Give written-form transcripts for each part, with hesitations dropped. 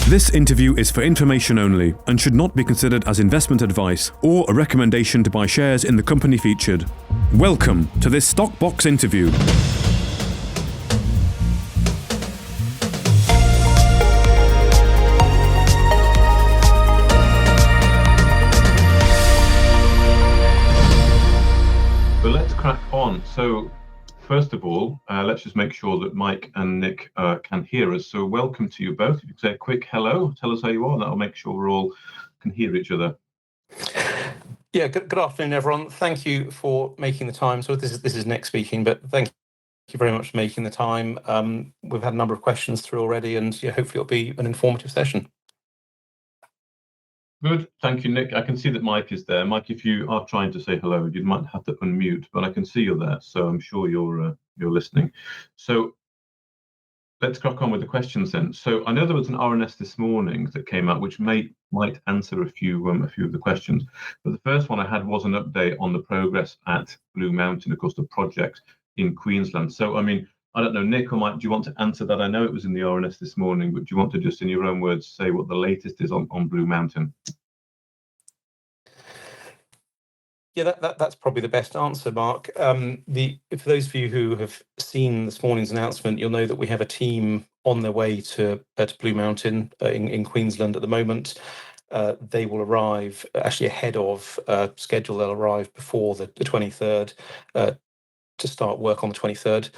This interview is for information only and should not be considered as investment advice or a recommendation to buy shares in the company featured. Welcome to this Stock Box interview. So let's crack on. So first of all, let's just make sure that Mike and Nick can hear us. So welcome to you both. If you could say a quick hello, tell us how you are. That'll make sure we all can hear each other. Yeah, good afternoon, everyone. Thank you for making the time. So this is Nick speaking, but thank you very much for making the time. We've had a number of questions through already, and yeah, hopefully it'll be an informative session. Good, thank you, Nick. I can see that Mike is there. Mike, if you are trying to say hello, you might have to unmute, but I can see you're there, so I'm sure you're listening. So let's crack on with the questions then. So I know there was an RNS this morning that came out, which might answer a few of the questions. But the first one I had was an update on the progress at Blue Mountain, of course, the project in Queensland. So I mean, I don't know, Nick or Mike, do you want to answer that? I know it was in the RNS this morning, but do you want to just in your own words say what the latest is on Blue Mountain? Yeah, that's probably the best answer, Mark. For those of you who have seen this morning's announcement, you'll know that we have a team on their way to Blue Mountain in Queensland at the moment. They will arrive actually ahead of schedule. They'll arrive before the 23rd to start work on the 23rd.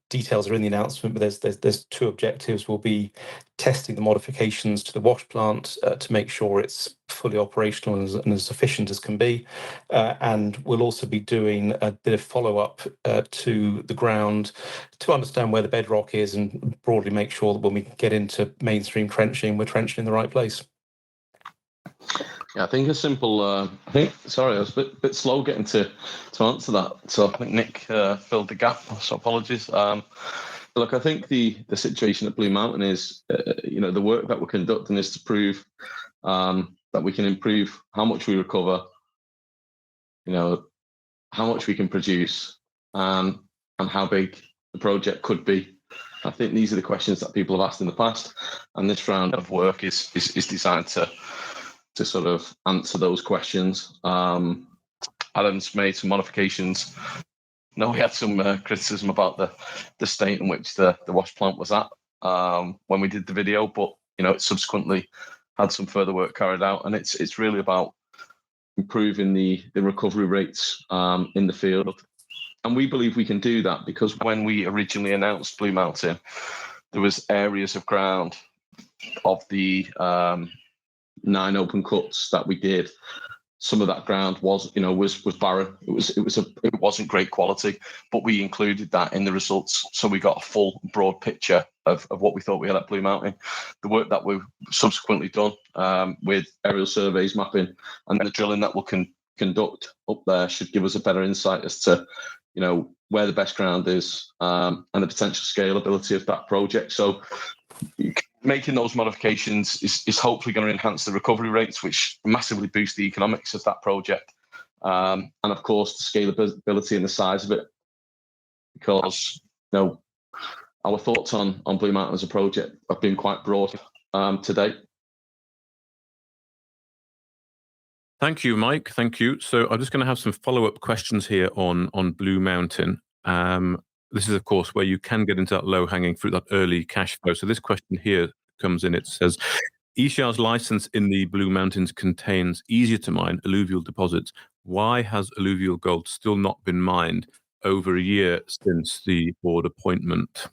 Details are in the announcement, but there's two objectives. We'll be testing the modifications to the wash plant to make sure it's fully operational and as efficient as can be, and we'll also be doing a bit of follow-up to the ground to understand where the bedrock is and broadly make sure that when we get into mainstream trenching, we're trenching in the right place. Yeah, I think a simple. Sorry, I was a bit slow getting to answer that. So I think Nick filled the gap. So apologies. Look, I think the situation at Blue Mountain is, the work that we're conducting is to prove that we can improve how much we recover, how much we can produce, and how big the project could be. I think these are the questions that people have asked in the past, and this round of work is designed to sort of answer those questions. Adam's made some modifications. We had some criticism about the state in which the wash plant was at when we did the video, but it subsequently had some further work carried out, and it's really about improving the recovery rates in the field. And we believe we can do that because when we originally announced Blue Mountain, there was areas of ground of the 9 open cuts that we did. Some of that ground was barren. It wasn't great quality, but we included that in the results, so we got a full broad picture of what we thought we had at Blue Mountain. The work that we've subsequently done with aerial surveys, mapping, and the drilling that we'll conduct up there should give us a better insight as to where the best ground is and the potential scalability of that project. So making those modifications is hopefully going to enhance the recovery rates, which massively boost the economics of that project. And of course, the scalability and the size of it, because our thoughts on Blue Mountain as a project have been quite broad to date. Thank you, Mike. Thank you. So I'm just going to have some follow-up questions here on Blue Mountain. This is, of course, where you can get into that low-hanging fruit, that early cash flow. So this question here comes in. It says, ECR's license in the Blue Mountains contains easier-to-mine alluvial deposits. Why has alluvial gold still not been mined over a year since the board appointment?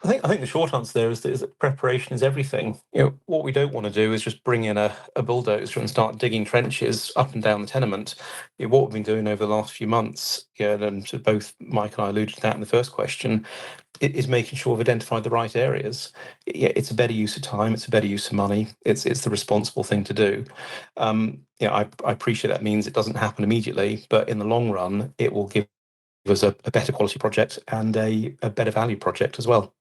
I think the short answer there is that preparation is everything. What we don't want to do is just bring in a bulldozer and start digging trenches up and down the tenement. What we've been doing over the last few months, and so both Mike and I alluded to that in the first question, is making sure we've identified the right areas. It's a better use of time. It's a better use of money. It's the responsible thing to do. I appreciate that means it doesn't happen immediately, but in the long run, it will give us a better quality project and a better value project as well.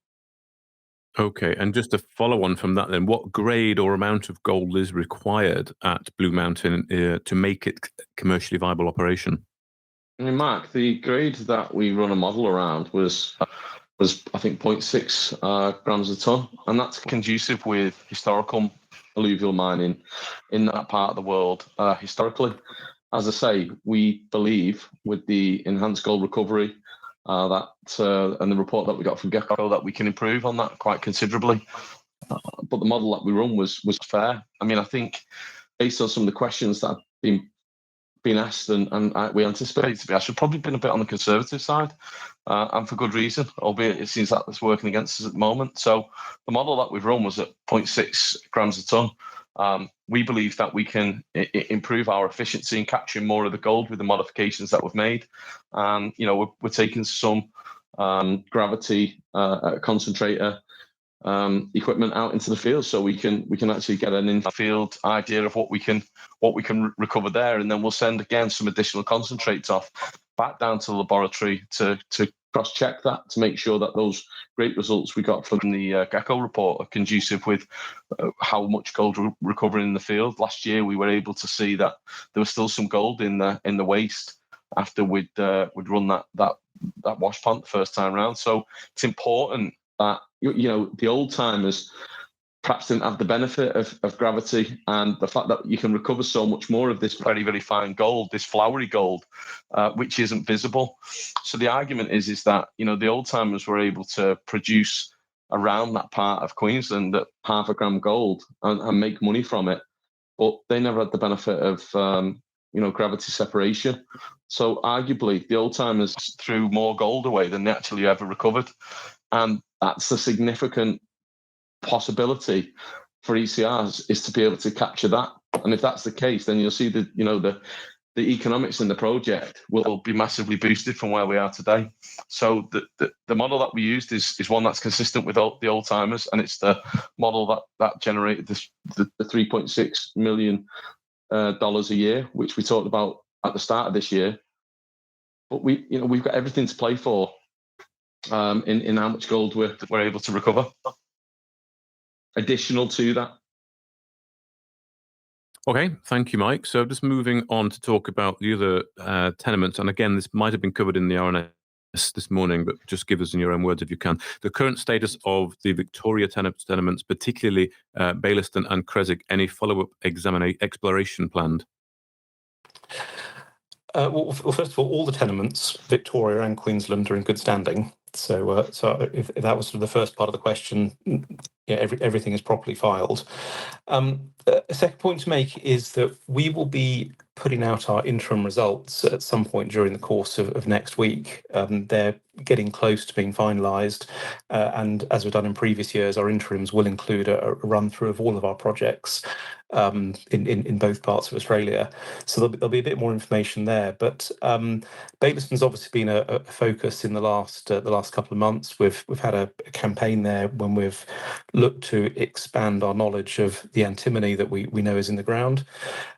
Okay, and just to follow on from that then, what grade or amount of gold is required at Blue Mountain to make it commercially viable operation? Mark, the grade that we run a model around was was, I think, 0.6 grams a ton, and that's conducive with historical alluvial mining in that part of the world historically. As I say, we believe with the enhanced gold recovery and the report that we got from Gecko that we can improve on that quite considerably. But the model that we run was fair. I mean, I think based on some of the questions that have been asked and we anticipated to be asked, we've probably been a bit on the conservative side, and for good reason, albeit it seems like it's working against us at the moment. So the model that we've run was at 0.6 grams a ton. We believe that we can improve our efficiency in capturing more of the gold with the modifications that we've made. And, we're taking some gravity concentrator equipment out into the field, so we can actually get an in-field idea of what we can recover there, and then we'll send again some additional concentrates off back down to the laboratory to cross-check that, to make sure that those great results we got from the Gecko report are conducive with how much gold we're recovering in the field. Last year we were able to see that there was still some gold in the waste after we'd run that wash plant the first time round. So it's important that the old timers perhaps didn't have the benefit of gravity and the fact that you can recover so much more of this very, very fine gold, this flowery gold, which isn't visible. So the argument is that the old timers were able to produce around that part of Queensland at 0.5 gram gold and make money from it, but they never had the benefit of gravity separation. So arguably the old timers threw more gold away than they actually ever recovered. And that's a significant possibility for ECRs, is to be able to capture that. And if that's the case, then you'll see the economics in the project will be massively boosted from where we are today. So the model that we used is one that's consistent with the old timers, and it's the model that generated the $3.6 million a year, which we talked about at the start of this year. But we've got everything to play for in how much gold we're able to recover. Additional to that. Okay, thank you, Mike. So just moving on to talk about the other tenements, and again, this might have been covered in the RNS this morning, but just give us in your own words if you can. The current status of the Victoria tenements, particularly Baillieston and Creswick, any follow-up exploration planned? Well, first of all the tenements, Victoria and Queensland, are in good standing. So if that was sort of the first part of the question, everything is properly filed. A second point to make is that we will be putting out our interim results at some point during the course of next week. They're getting close to being finalised, and as we've done in previous years, our interims will include a run through of all of our projects in both parts of Australia. So there'll be a bit more information there. But Baillieston's obviously been a focus in the last couple of months. We've had a campaign there when we've looked to expand our knowledge of the antimony that we know is in the ground.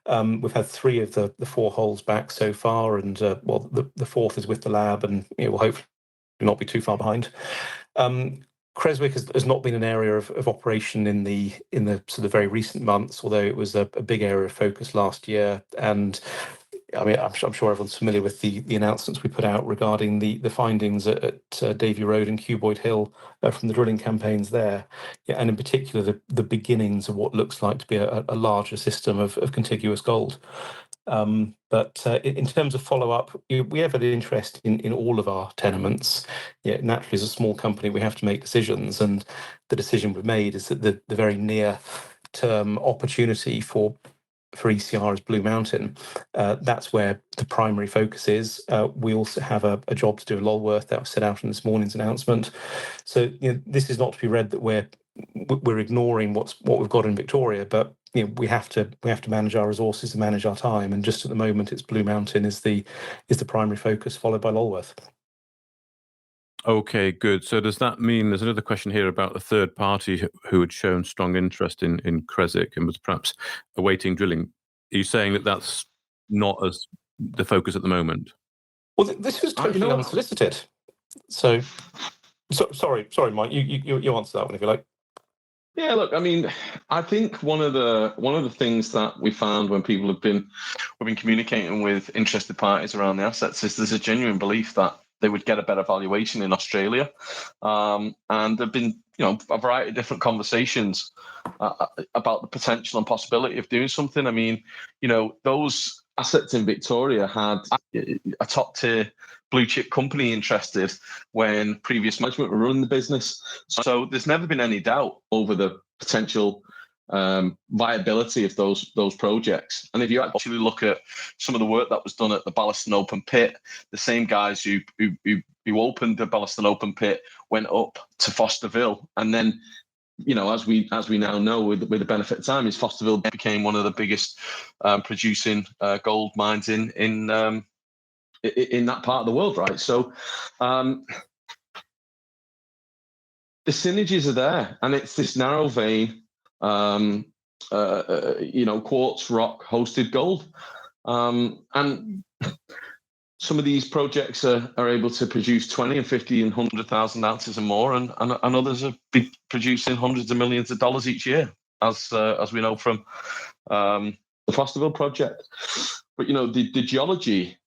We've had 3 of the 4 holes back so far, and the 4th is with the lab, and will hopefully not be too far behind. Creswick has not been an area of operation in the sort of very recent months, although it was a big area of focus last year. And I mean, I'm sure everyone's familiar with the announcements we put out regarding the findings at Davy Road and Cuboid Hill from the drilling campaigns there, and in particular the beginnings of what looks like to be a larger system of contiguous gold. But in terms of follow-up, we have an interest in all of our tenements. Naturally, as a small company, we have to make decisions, and the decision we've made is that the very near-term opportunity for ECR is Blue Mountain. That's where the primary focus is. We also have a job to do in Lulworth that was set out in this morning's announcement. So this is not to be read that we're ignoring what we've got in Victoria, but we have to manage our resources and manage our time. And just at the moment, it's Blue Mountain is the primary focus, followed by Lulworth. Okay, good. So does that mean there's another question here about a third party who had shown strong interest in Creswick and was perhaps awaiting drilling? Are you saying that that's not as the focus at the moment? Well, this was totally unsolicited. So sorry, Mike. You answer that one if you like. Yeah, look, I mean, I think one of the things that we found when we've been communicating with interested parties around the assets is there's a genuine belief that they would get a better valuation in Australia. And there've been, a variety of different conversations about the potential and possibility of doing something. I mean, those assets in Victoria had a top tier blue chip company interested when previous management were running the business. So there's never been any doubt over the potential viability of those projects. And if you actually look at some of the work that was done at the Ballaston Open pit, the same guys who opened the Ballaston Open pit went up to Fosterville, and then as we now know, with the benefit of time, is Fosterville became one of the biggest producing gold mines in that part of the world, right? So the synergies are there, and it's this narrow vein, quartz rock hosted gold, and some of these projects are able to produce 20 and 50 and 100,000 ounces and more, and others are producing hundreds of millions of dollars each year, as we know from the Fosterville project. But the geology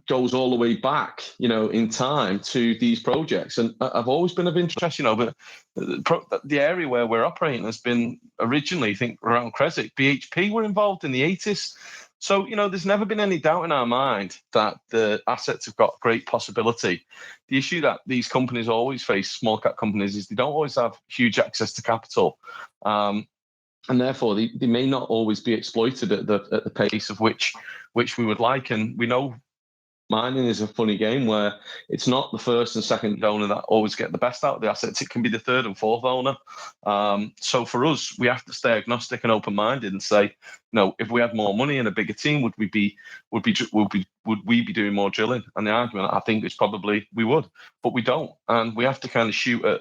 goes all the way back, in time to these projects, and I've always been of interest, but the area where we're operating has been originally, I think, around Creswick. BHP were involved in the 80s. So, there's never been any doubt in our mind that the assets have got great possibility. The issue that these companies always face, small cap companies, is they don't always have huge access to capital. And therefore, they may not always be exploited at the pace of which we would like. And we know mining is a funny game where it's not the first and second owner that always get the best out of the assets. It can be the third and fourth owner. So for us, we have to stay agnostic and open-minded and say, if we had more money and a bigger team, would we be doing more drilling? And the argument, I think, is probably we would, but we don't. And we have to kind of shoot at,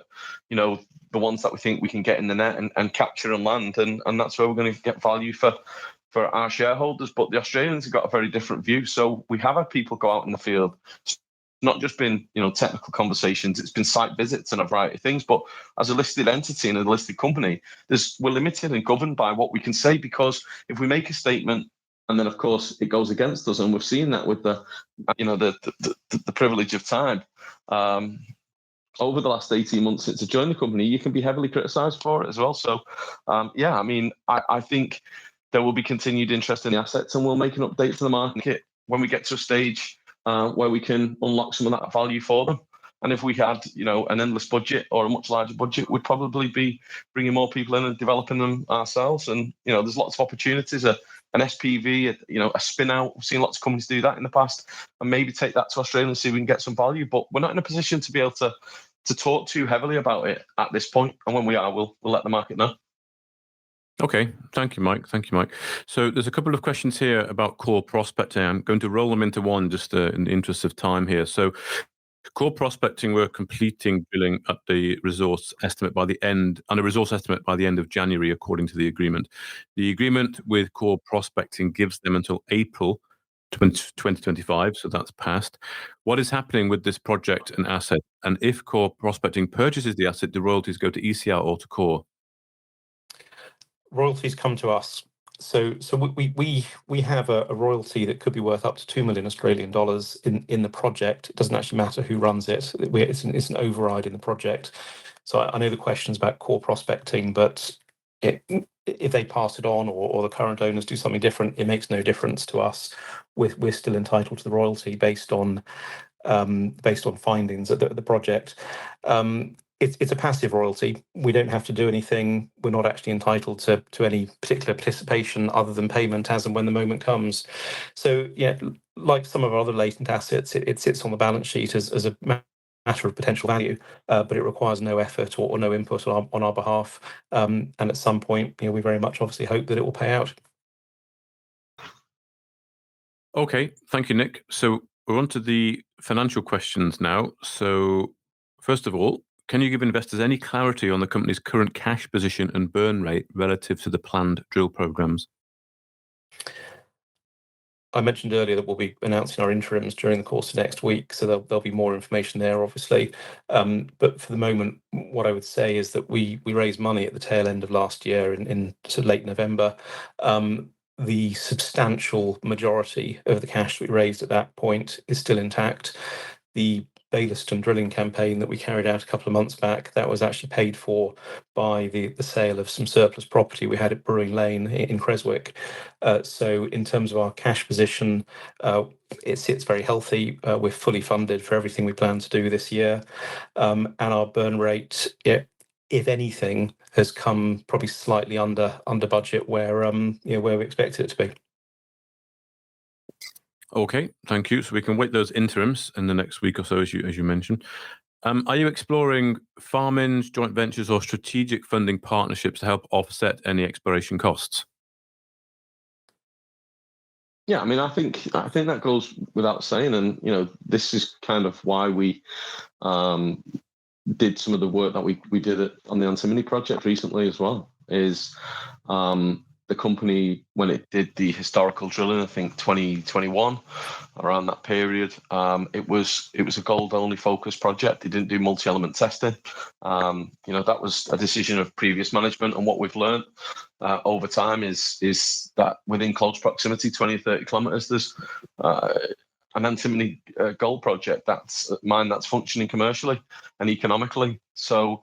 the ones that we think we can get in the net and capture and land, and that's where we're going to get value for our shareholders. But the Australians have got a very different view. So we have had people go out in the field. It's not just been, technical conversations. It's been site visits and a variety of things. But as a listed entity and a listed company, we're limited and governed by what we can say, because if we make a statement and then, of course, it goes against us, and we've seen that with the privilege of time. Over the last 18 months since I joined the company, you can be heavily criticised for it as well. So, I think there will be continued interest in the assets, and we'll make an update to the market when we get to a stage where we can unlock some of that value for them. And if we had, an endless budget or a much larger budget, we'd probably be bringing more people in and developing them ourselves. And, there's lots of opportunities, an SPV, a spin out. We've seen lots of companies do that in the past, and maybe take that to Australia and see if we can get some value. But we're not in a position to be able to talk too heavily about it at this point. And when we are, we'll let the market know. Okay, thank you, Mike. So there's a couple of questions here about core prospecting. I'm going to roll them into one just in the interest of time here. So core prospecting, we're completing drilling at the resource estimate by the end of January, according to the agreement. The agreement with core prospecting gives them until April 2025, so that's passed. What is happening with this project and asset? And if core prospecting purchases the asset, the royalties go to ECR or to core? Royalties come to us. So we have a royalty that could be worth up to 2 million Australian dollars in the project. It doesn't actually matter who runs it. It's an override in the project. So I know the questions about core prospecting, but if they pass it on or the current owners do something different, it makes no difference to us. We're still entitled to the royalty based on findings at the project. It's a passive royalty. We don't have to do anything. We're not actually entitled to any particular participation other than payment as and when the moment comes. So, like some of our other latent assets, it sits on the balance sheet as a matter of potential value, but it requires no effort or no input on our behalf. And at some point, we very much obviously hope that it will pay out. Okay, thank you, Nick. So we're on to the financial questions now. So first of all, can you give investors any clarity on the company's current cash position and burn rate relative to the planned drill programs? I mentioned earlier that we'll be announcing our interims during the course of next week, so there'll be more information there, obviously. But for the moment, what I would say is that we raised money at the tail end of last year in sort of late November. The substantial majority of the cash we raised at that point is still intact. the Baillieston drilling campaign that we carried out a couple of months back, that was actually paid for by the sale of some surplus property we had at Brewing Lane in Creswick. So in terms of our cash position, it sits very healthy. We're fully funded for everything we plan to do this year. And our burn rate, if anything, has come probably slightly under budget where we expect it to be. Okay, thank you. So we can wait those interims in the next week or so, as you mentioned. Are you exploring farm-ins, joint ventures, or strategic funding partnerships to help offset any exploration costs? Yeah, I mean, I think that goes without saying, and this is kind of why we did some of the work that we did on the antimony project recently as well. Is the company, when it did the historical drilling, I think 2021, around that period, it was a gold only focused project. They didn't do multi-element testing. That was a decision of previous management, and what we've learned over time is that within close proximity, 20 or 30 kilometers, there's an antimony gold project that's mine that's functioning commercially and economically. So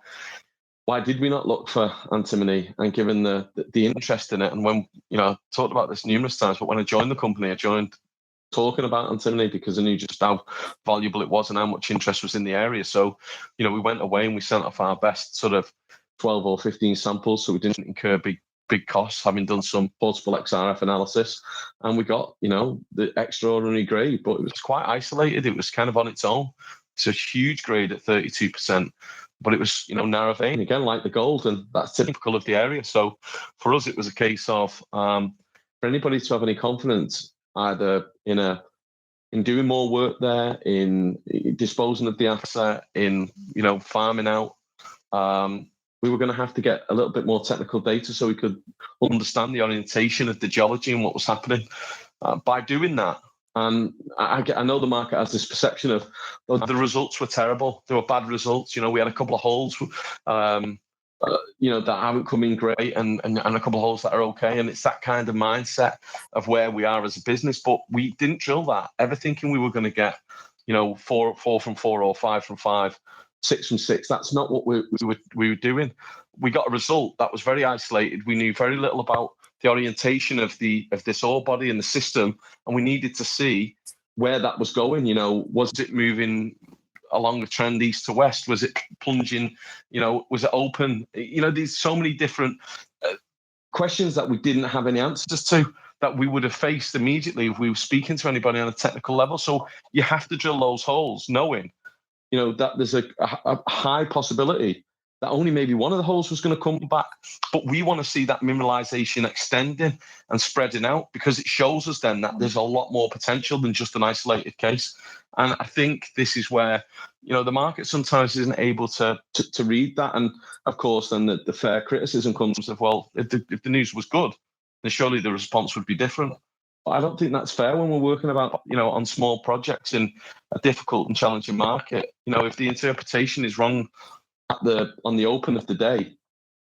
why did we not look for antimony? And given the interest in it, and when I talked about this numerous times, but when I joined the company, I joined talking about antimony because I knew just how valuable it was and how much interest was in the area. So we went away and we sent off our best sort of 12 or 15 samples, so we didn't incur big costs, having done some portable XRF analysis, and we got the extraordinary grade, but it was quite isolated. It was kind of on its own. It's a huge grade at 32%. But it was, narrow vein, again, like the gold, and that's typical of the area. So for us, it was a case of, for anybody to have any confidence, either in doing more work there, in disposing of the asset, in, farming out, we were going to have to get a little bit more technical data so we could understand the orientation of the geology and what was happening. By doing that, and I know the market has this perception of the results were terrible. They were bad results. We had a couple of holes, that haven't come in great, and a couple of holes that are okay. And it's that kind of mindset of where we are as a business. But we didn't drill that, ever thinking we were going to get, 4 from 4 or 5 from 5, 6 from 6. That's not what we were doing. We got a result that was very isolated. We knew very little about the orientation of this ore body and the system, and we needed to see where that was going. Was it moving along the trend east to west? Was it plunging? Was it open? There's so many different questions that we didn't have any answers to, that we would have faced immediately if we were speaking to anybody on a technical level. So you have to drill those holes, knowing that there's a high possibility that only maybe one of the holes was going to come back. But we want to see that mineralization extending and spreading out, because it shows us then that there's a lot more potential than just an isolated case. And I think this is where, the market sometimes isn't able to read that. And of course, then the fair criticism comes of, well, if the news was good, then surely the response would be different. But I don't think that's fair when we're working about, on small projects in a difficult and challenging market. If the interpretation is wrong on the open of the day,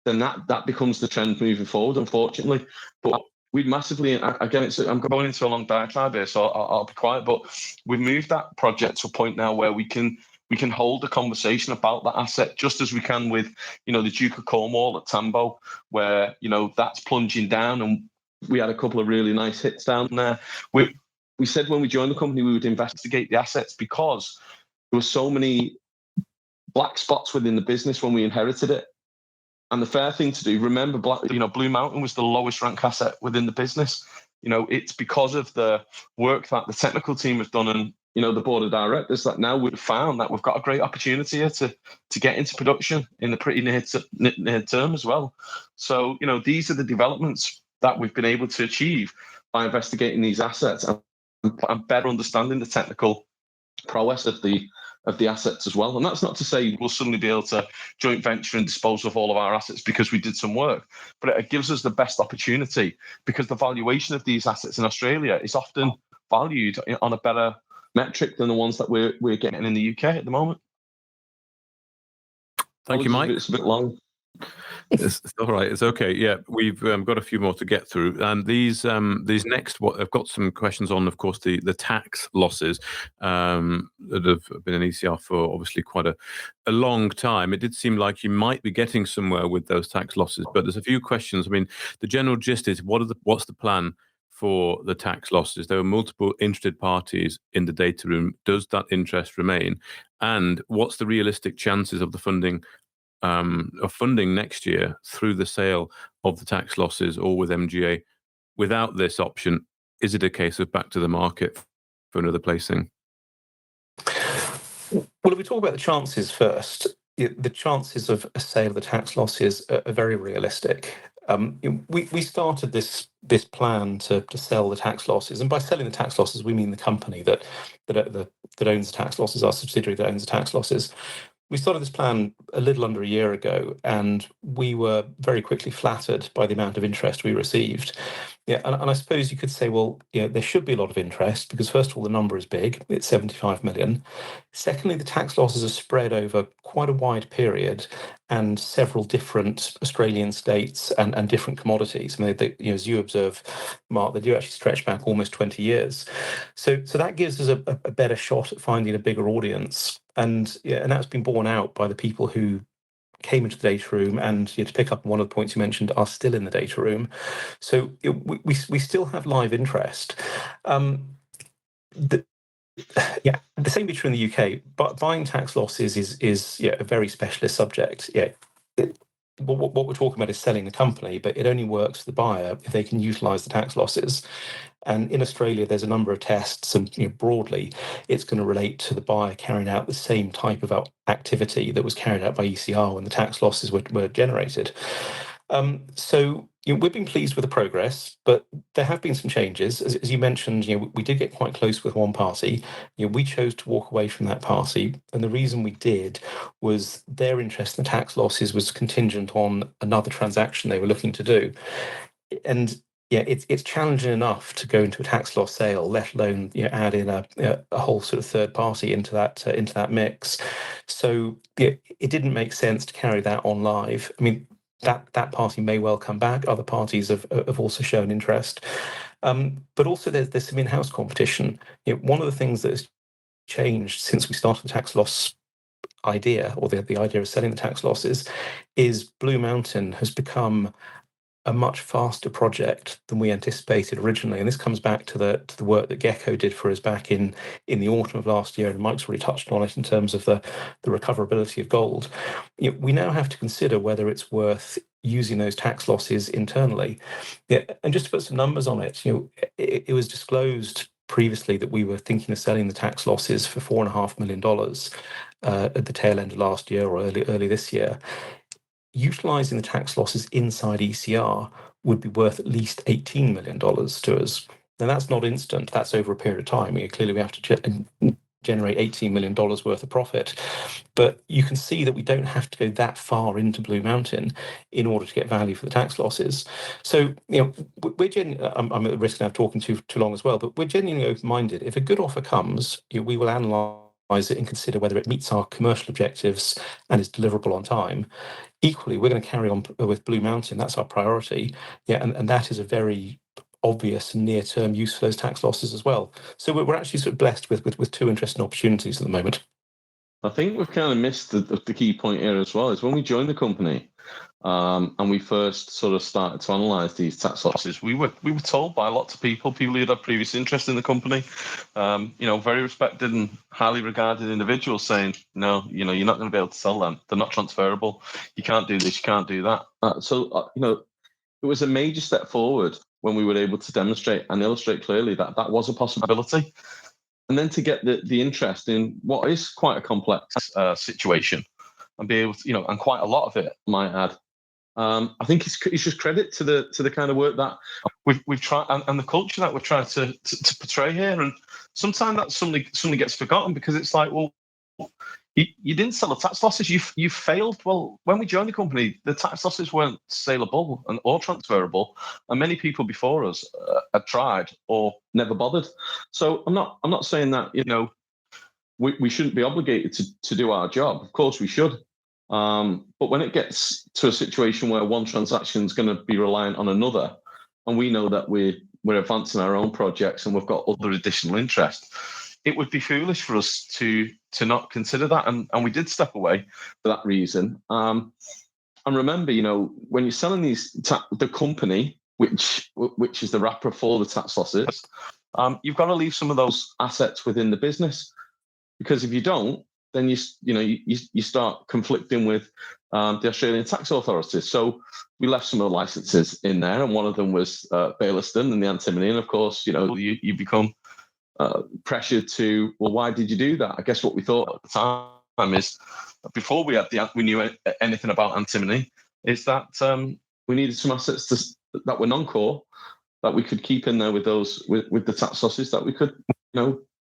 then that becomes the trend moving forward, unfortunately. But we'd massively, again, I'm going into a long diatribe here, so I'll be quiet, but we've moved that project to a point now where we can hold a conversation about that asset, just as we can with, the Duke of Cornwall at Tambo, where, that's plunging down, and we had a couple of really nice hits down there. We said when we joined the company, we would investigate the assets because there were so many black spots within the business when we inherited it. And the fair thing to do, remember, Blue Mountain was the lowest ranked asset within the business. It's because of the work that the technical team have done and, the board of directors, that now we've found that we've got a great opportunity here to get into production in the pretty near term as well. So, these are the developments that we've been able to achieve by investigating these assets and better understanding the technical prowess of the assets as well. And that's not to say we'll suddenly be able to joint venture and dispose of all of our assets because we did some work, but it gives us the best opportunity, because the valuation of these assets in Australia is often valued on a better metric than the ones that we're getting in the UK at the moment. Thank you, Mike. It's a bit long. It's all right. It's okay. Yeah, we've got a few more to get through, and these next. What I've got some questions on, of course, the tax losses that have been in ECR for obviously quite a long time. It did seem like you might be getting somewhere with those tax losses, but there's a few questions. I mean, the general gist is what's the plan for the tax losses? There were multiple interested parties in the data room. Does that interest remain? And what's the realistic chances of the funding next year through the sale of the tax losses or with MGA? Without this option, is it a case of back to the market for another placing? Well, if we talk about the chances first, the chances of a sale of the tax losses are very realistic. We started this plan to sell the tax losses, and by selling the tax losses, we mean the company that owns the tax losses, our subsidiary that owns the tax losses. We started this plan a little under a year ago, and we were very quickly flattered by the amount of interest we received. Yeah, and I suppose you could say, well, there should be a lot of interest because, first of all, the number is big, it's 75 million. Secondly, the tax losses are spread over quite a wide period and several different Australian states and different commodities. I mean, as you observe, Mark, they do actually stretch back almost 20 years. So that gives us a better shot at finding a bigger audience. And that's been borne out by the people who came into the data room and, to pick up on one of the points you mentioned, are still in the data room. So we still have live interest. The same be true in the UK, but buying tax losses is a very specialist subject. What we're talking about is selling the company, but it only works for the buyer if they can utilise the tax losses. And in Australia, there's a number of tests, and broadly, it's going to relate to the buyer carrying out the same type of activity that was carried out by ECR when the tax losses were generated. So we've been pleased with the progress, but there have been some changes. As you mentioned, we did get quite close with one party. We chose to walk away from that party, and the reason we did was their interest in the tax losses was contingent on another transaction they were looking to do. And it's challenging enough to go into a tax loss sale, let alone add in a whole sort of third party into that mix. So it didn't make sense to carry that on live. I mean, that party may well come back. Other parties have also shown interest, but also there's some in-house competition. One of the things that has changed since we started the tax loss idea, or the idea of selling the tax losses, is Blue Mountain has become a much faster project than we anticipated originally. And this comes back to the work that Gecko did for us back in the autumn of last year, and Mike's already touched on it in terms of the recoverability of gold. We now have to consider whether it's worth using those tax losses internally. And just to put some numbers on it, it was disclosed previously that we were thinking of selling the tax losses for $4.5 million at the tail end of last year or early this year. Utilising the tax losses inside ECR would be worth at least $18 million to us. Now, that's not instant. That's over a period of time. Clearly, we have to generate $18 million worth of profit. But you can see that we don't have to go that far into Blue Mountain in order to get value for the tax losses. So, I'm at risk now of talking too long as well, but we're genuinely open-minded. If a good offer comes, we will analyse it and consider whether it meets our commercial objectives and is deliverable on time. Equally, we're going to carry on with Blue Mountain. That's our priority. And that is a very obvious near-term use for those tax losses as well. So we're actually sort of blessed with two interesting opportunities at the moment. I think we've kind of missed the key point here as well, is when we joined the company and we first sort of started to analyse these tax losses, we were told by lots of people who had previous interest in the company, very respected and highly regarded individuals saying, no, you're not going to be able to sell them. They're not transferable. You can't do this. You can't do that. It was a major step forward when we were able to demonstrate and illustrate clearly that was a possibility. And then to get the interest in what is quite a complex situation and be able to, and quite a lot of it, I might add. I think it's just credit to the kind of work that we've tried and the culture that we're trying to portray here. And sometimes that suddenly gets forgotten because it's like, well, you didn't sell the tax losses. You failed. Well, when we joined the company, the tax losses weren't saleable or transferable, and many people before us had tried or never bothered. So I'm not saying that we shouldn't be obligated to do our job. Of course we should, But when it gets to a situation where one transaction is going to be reliant on another, and we know that we're advancing our own projects and we've got other additional interest, it would be foolish for us to not consider that. And we did step away for that reason. And remember, when you're selling the company, which is the wrapper for the tax losses, you've got to leave some of those assets within the business, because if you don't, then you start conflicting with the Australian tax authorities. So we left some of the licenses in there, and one of them was Baillieston and the antimony. And of course, you become pressured to, well, why did you do that? I guess what we thought at the time is, before we knew anything about antimony, is that we needed some assets that were non-core that we could keep in there with the tax losses that we could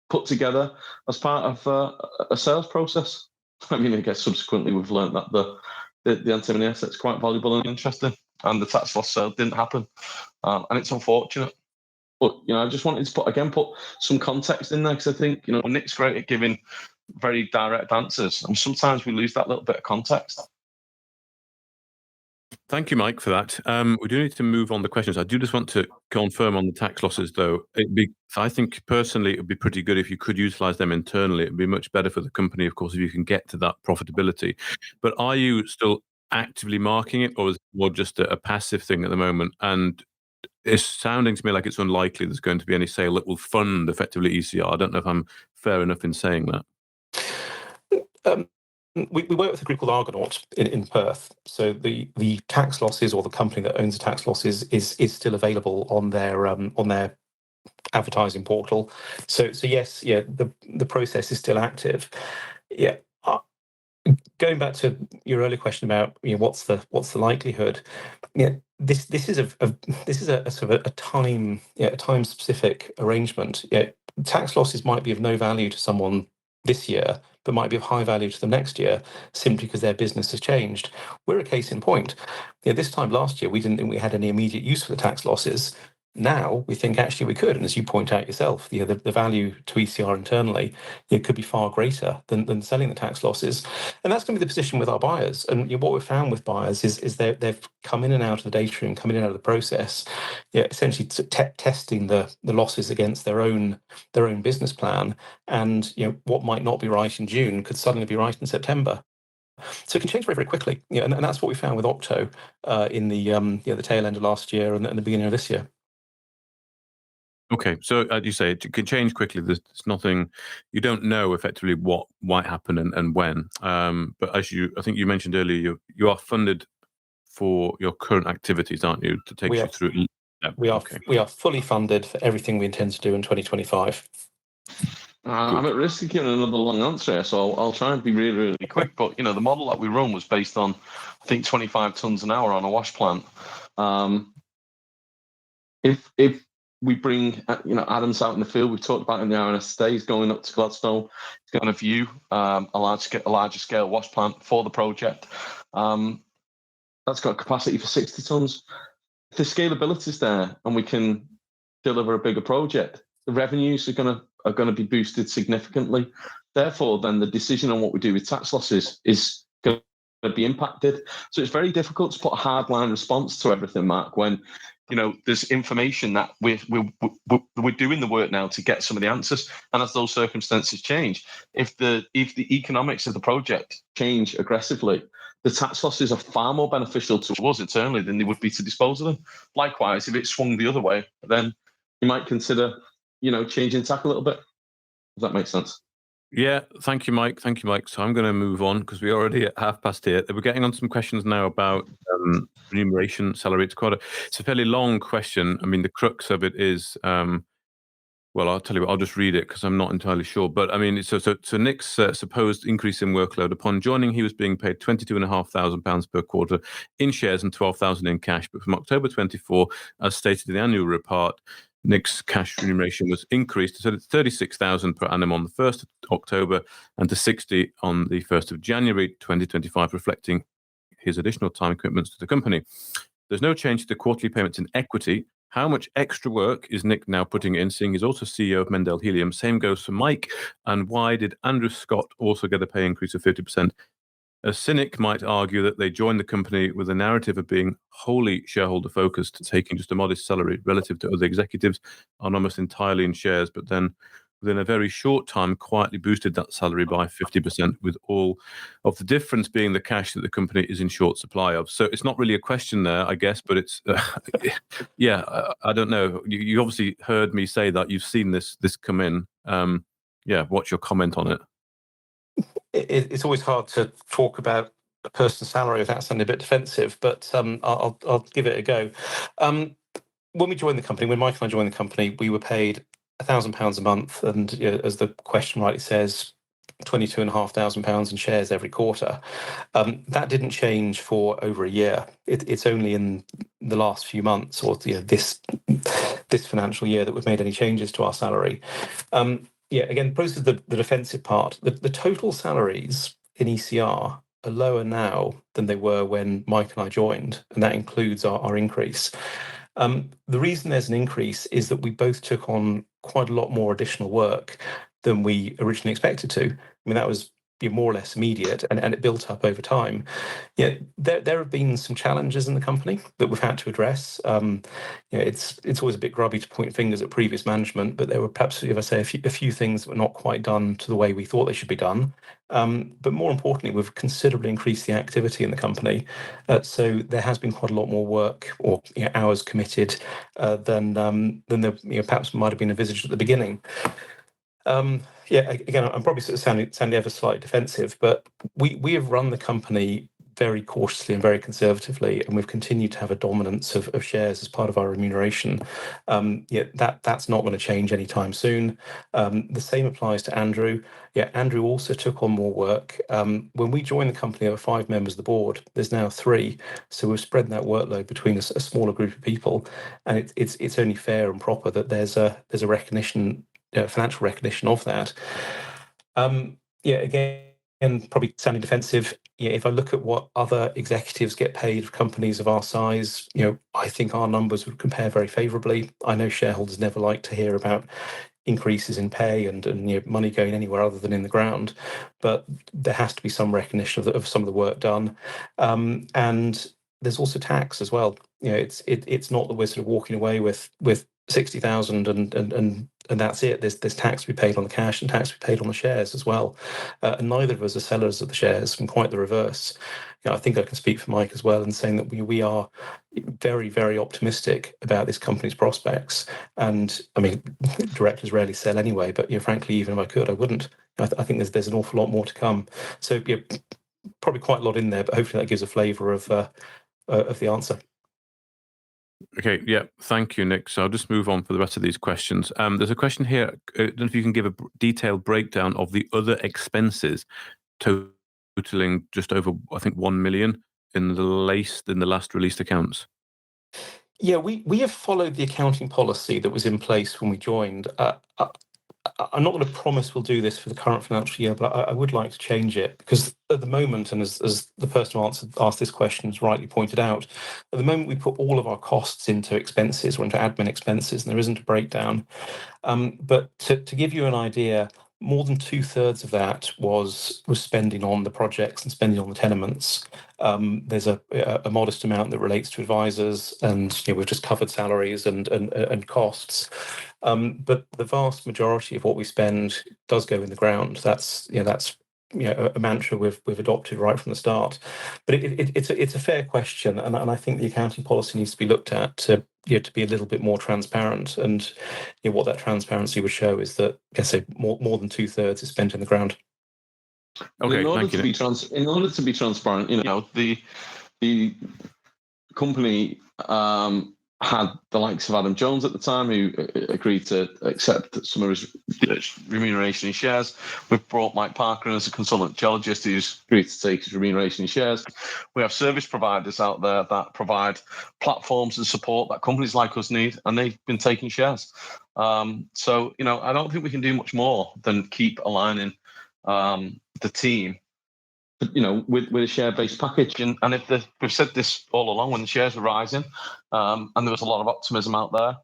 put together as part of a sales process. I mean, I guess subsequently we've learned that the antimony asset's quite valuable and interesting, and the tax loss sale didn't happen, and it's unfortunate. But I just wanted to put some context in there, because I think Nick's great at giving very direct answers, and sometimes we lose that little bit of context. Thank you, Mike, for that. We do need to move on the questions. I do just want to confirm on the tax losses, though. I think personally it would be pretty good if you could utilise them internally. It would be much better for the company, of course, if you can get to that profitability. But are you still actively marking it, or is it more just a passive thing at the moment? And it's sounding to me like it's unlikely there's going to be any sale that will fund effectively ECR. I don't know if I'm fair enough in saying that. We work with a group called Argonaut in Perth. So the tax losses, or the company that owns the tax losses, is still available on their advertising portal. So yes, the process is still active. Yeah. Going back to your earlier question about what's the likelihood, this is a sort of a time specific arrangement. Tax losses might be of no value to someone this year, but might be of high value to them next year, simply because their business has changed. We're a case in point. This time last year, we didn't think we had any immediate use for the tax losses. Now we think actually we could, and as you point out yourself, the value to ECR internally could be far greater than selling the tax losses, and that's going to be the position with our buyers. And what we've found with buyers is they've come in and out of the data room, come in and out of the process, essentially testing the losses against their own business plan, and what might not be right in June could suddenly be right in September. So it can change very, very quickly, and that's what we found with Octo in the tail end of last year and the beginning of this year. Okay, so as you say, it can change quickly. There's nothing, you don't know effectively what might happen and when. But I think you mentioned earlier, you are funded for your current activities, aren't you? To take you through. Yeah, we are fully funded for everything we intend to do in 2025. I'm at risk of giving another long answer here, so I'll try and be really, really quick. But the model that we run was based on, I think, 25 tons an hour on a wash plant. If we bring Adam's out in the field, we've talked about in the RNS today, he's going up to Gladstone, he's going to view a larger scale wash plant for the project. That's got capacity for 60 tons. If the scalability is there and we can deliver a bigger project, the revenues are going to be boosted significantly. Therefore, then the decision on what we do with tax losses is going to be impacted. So it's very difficult to put a hardline response to everything, Mark, when there's information that we're doing the work now to get some of the answers, and as those circumstances change, if the economics of the project change aggressively, the tax losses are far more beneficial to us internally than they would be to dispose of them. Likewise, if it swung the other way, then you might consider changing tack a little bit. Does that make sense? Yeah, thank you, Mike. So I'm going to move on because we're already at 8:30 here. We're getting on some questions now about remuneration, salary. It's a fairly long question. I mean, the crux of it is, well, I'll tell you what, I'll just read it because I'm not entirely sure. But I mean, so Nick's supposed increase in workload. Upon joining, he was being paid £22,500 per quarter in shares and £12,000 in cash. But from October 24, as stated in the annual report, Nick's cash remuneration was increased to £36,000 per annum on the 1st of October and to £60,000 on the 1st of January 2025, reflecting his additional time commitments to the company. There's no change to the quarterly payments in equity. How much extra work is Nick now putting in, seeing he's also CEO of Mendel Helium? Same goes for Mike. And why did Andrew Scott also get a pay increase of 50%? A cynic might argue that they joined the company with a narrative of being wholly shareholder-focused, taking just a modest salary relative to other executives and almost entirely in shares, but then within a very short time quietly boosted that salary by 50%, with all of the difference being the cash that the company is in short supply of. So it's not really a question there, I guess, but it's, I don't know. You obviously heard me say that. You've seen this come in. What's your comment on it? It's always hard to talk about a person's salary without sounding a bit defensive, but I'll give it a go. When we joined the company, when Mike and I joined the company, we were paid £1,000 a month, and as the question rightly says, £22,500 in shares every quarter. That didn't change for over a year. It's only in the last few months, or this financial year, that we've made any changes to our salary. Again, process the defensive part. The total salaries in ECR are lower now than they were when Mike and I joined, and that includes our increase. The reason there's an increase is that we both took on quite a lot more additional work than we originally expected to. I mean, that was more or less immediate, and it built up over time. There have been some challenges in the company that we've had to address. It's always a bit grubby to point fingers at previous management, but there were perhaps, if I say, a few things that were not quite done to the way we thought they should be done. But more importantly, we've considerably increased the activity in the company, so there has been quite a lot more work, or hours committed, than there perhaps might have been envisaged at the beginning. Again, I'm probably sort of sounding ever slightly defensive, but we have run the company very cautiously and very conservatively, and we've continued to have a dominance of shares as part of our remuneration. That's not going to change anytime soon. The same applies to Andrew. Andrew also took on more work. When we joined the company, there were 5 members of the board. There's now 3, so we've spread that workload between a smaller group of people, and it's only fair and proper that there's a recognition, financial recognition of that. Again, probably sounding defensive. If I look at what other executives get paid for companies of our size, I think our numbers would compare very favourably. I know shareholders never like to hear about increases in pay and money going anywhere other than in the ground, but there has to be some recognition of some of the work done. And there's also tax as well. It's not that we're sort of walking away with 60,000 and that's it. There's tax to be paid on the cash and tax to be paid on the shares as well. And neither of us are sellers of the shares, and quite the reverse. I think I can speak for Mike as well in saying that we are very, very optimistic about this company's prospects. And I mean, directors rarely sell anyway, but frankly, even if I could, I wouldn't. I think there's an awful lot more to come. So probably quite a lot in there, but hopefully that gives a flavour of the answer. Okay, thank you, Nick. So I'll just move on for the rest of these questions. There's a question here. I don't know if you can give a detailed breakdown of the other expenses totaling just over, I think, 1 million in the last released accounts. We have followed the accounting policy that was in place when we joined. I'm not going to promise we'll do this for the current financial year, but I would like to change it, because at the moment, and as the person who asked this question has rightly pointed out, at the moment we put all of our costs into expenses or into admin expenses, and there isn't a breakdown. But to give you an idea, more than 2/3 of that was spending on the projects and spending on the tenements. There's a modest amount that relates to advisors, and we've just covered salaries and costs. But the vast majority of what we spend does go in the ground. That's a mantra we've adopted right from the start. But it's a fair question, and I think the accounting policy needs to be looked at to be a little bit more transparent. And what that transparency would show is that, I say, more than 2/3 is spent in the ground. Okay, in order thank you. In order to be transparent, the company had the likes of Adam Jones at the time, who agreed to accept some of his remuneration in shares. We've brought Mike Parker as a consultant geologist, who's agreed to take his remuneration in shares. We have service providers out there that provide platforms and support that companies like us need, and they've been taking shares. So I don't think we can do much more than keep aligning the team, with a share-based package. And we've said this all along, when the shares were rising, and there was a lot of optimism out there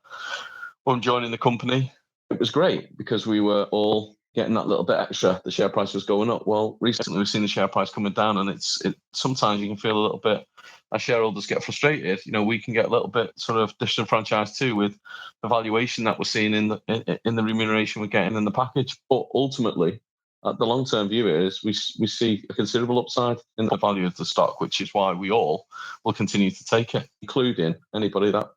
when joining the company, it was great, because we were all getting that little bit extra, the share price was going up. Well, recently we've seen the share price coming down, and it sometimes you can feel a little bit, as shareholders get frustrated, we can get a little bit sort of disenfranchised too with the valuation that we're seeing in the remuneration we're getting in the package. But ultimately, the long-term view is we see a considerable upside in the value of the stock, which is why we all will continue to take it, including anybody that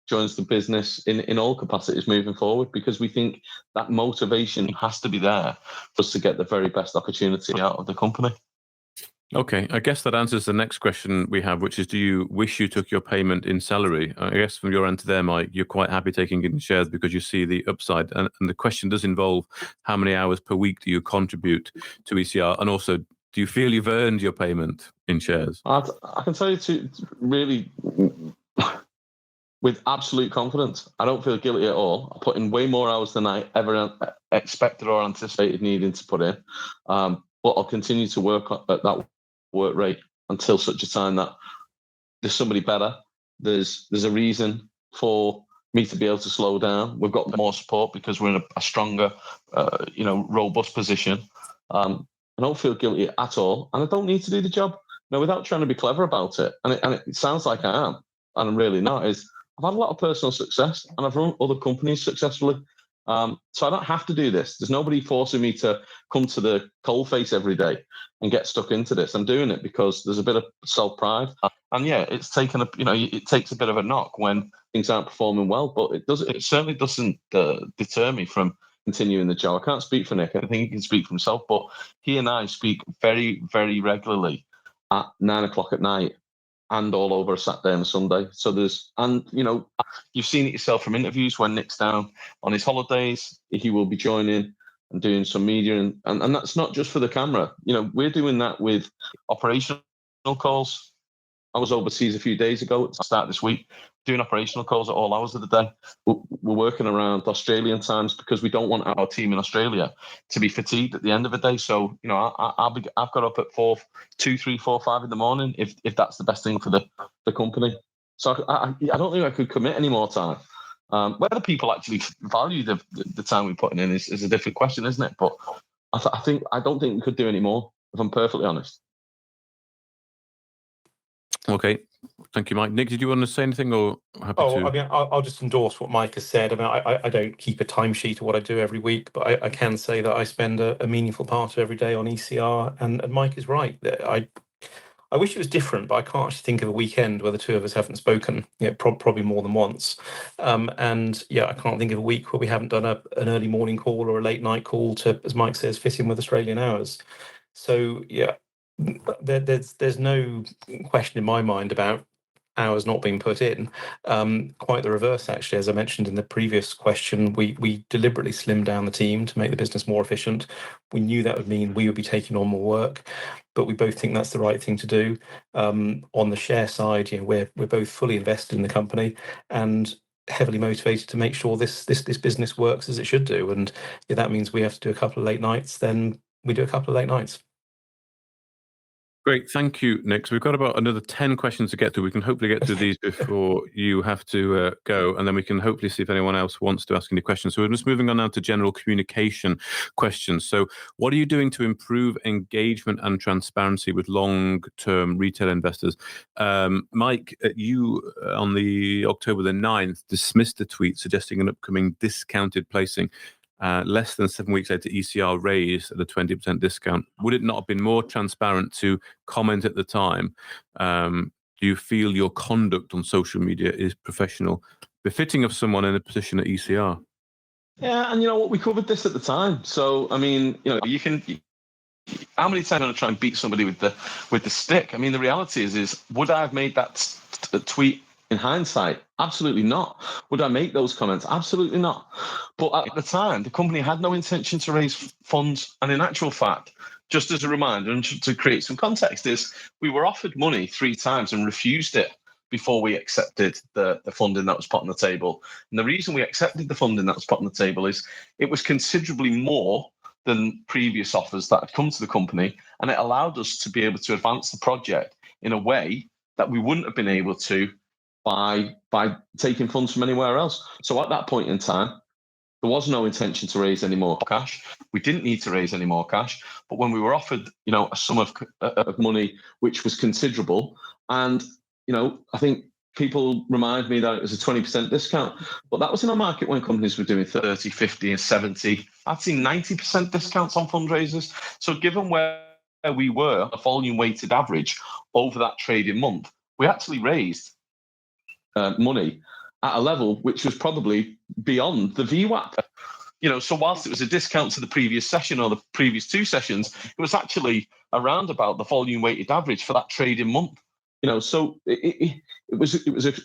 joins the business in all capacities moving forward, because we think that motivation has to be there for us to get the very best opportunity out of the company. Okay, I guess that answers the next question we have, which is, do you wish you took your payment in salary? I guess from your end to there, Mike, you're quite happy taking it in shares because you see the upside. And the question does involve how many hours per week do you contribute to ECR? And also, do you feel you've earned your payment in shares? I can tell you to really, with absolute confidence, I don't feel guilty at all. I put in way more hours than I ever expected or anticipated needing to put in. But I'll continue to work at that work rate until such a time that there's somebody better. There's a reason for me to be able to slow down. We've got more support because we're in a stronger, robust position. I don't feel guilty at all, and I don't need to do the job. Without trying to be clever about it. And it sounds like I am, and I'm really not. I've had a lot of personal success, and I've run other companies successfully. So I don't have to do this. There's nobody forcing me to come to the coalface every day and get stuck into this. I'm doing it because there's a bit of self-pride. And yeah, it's taken it takes a bit of a knock when things aren't performing well, but it certainly doesn't deter me from continuing the job. I can't speak for Nick. I think he can speak for himself, but he and I speak very, very regularly at 9 o'clock at night and all over a Saturday and Sunday. So you've seen it yourself from interviews when Nick's down on his holidays, he will be joining and doing some media. And that's not just for the camera. We're doing that with operational calls. I was overseas a few days ago at the start of this week, doing operational calls at all hours of the day. We're working around Australian times because we don't want our team in Australia to be fatigued at the end of the day. So, I've got up at 2, 3, 4, 5 in the morning if that's the best thing for the company. So I don't think I could commit any more time. Whether people actually value the time we're putting in is a different question, isn't it? But I don't think we could do any more, if I'm perfectly honest. Okay, thank you, Mike. Nick, did you want to say anything, or happy to? I mean, I'll just endorse what Mike has said. I mean, I don't keep a timesheet of what I do every week, but I can say that I spend a meaningful part of every day on ECR, and Mike is right. I wish it was different, but I can't actually think of a weekend where the two of us haven't spoken. Probably more than once. And yeah, I can't think of a week where we haven't done an early morning call or a late night call to, as Mike says, fit in with Australian hours. So yeah, there's no question in my mind about hours not being put in. Quite the reverse, actually. As I mentioned in the previous question, we deliberately slimmed down the team to make the business more efficient. We knew that would mean we would be taking on more work, but we both think that's the right thing to do. On the share side, we're both fully invested in the company and heavily motivated to make sure this business works as it should do. And if that means we have to do a couple of late nights, then we do a couple of late nights. Great, thank you, Nick. So we've got about another 10 questions to get to. We can hopefully get to these before you have to go, and then we can hopefully see if anyone else wants to ask any questions. So we're just moving on now to general communication questions. So what are you doing to improve engagement and transparency with long-term retail investors? Mike, you on the October the 9th dismissed a tweet suggesting an upcoming discounted placing. Less than 7 weeks later, ECR raised at a 20% discount. Would it not have been more transparent to comment at the time? Do you feel your conduct on social media is professional, befitting of someone in a position at ECR? Yeah, and we covered this at the time. So, I mean, you can. How many times am I going to try and beat somebody with the stick? I mean, the reality is would I have made that tweet in hindsight? Absolutely not. Would I make those comments? Absolutely not. But at the time, the company had no intention to raise funds. And in actual fact, just as a reminder and to create some context, is we were offered money 3 times and refused it before we accepted the funding that was put on the table. And the reason we accepted the funding that was put on the table is it was considerably more than previous offers that had come to the company, and it allowed us to be able to advance the project in a way that we wouldn't have been able to by taking funds from anywhere else. So at that point in time, There was no intention to raise any more cash. We didn't need to raise any more cash. But when we were offered, a sum of money which was considerable, and I think people remind me that it was a 20% discount, but that was in a market when companies were doing 30, 50, and 70. I've seen 90% discounts on fundraisers. So given where we were, a volume-weighted average over that trading month, we actually raised money at a level which was probably beyond the VWAP. So whilst it was a discount to the previous session or the previous two sessions, it was actually around about the volume-weighted average for that trading month. So it was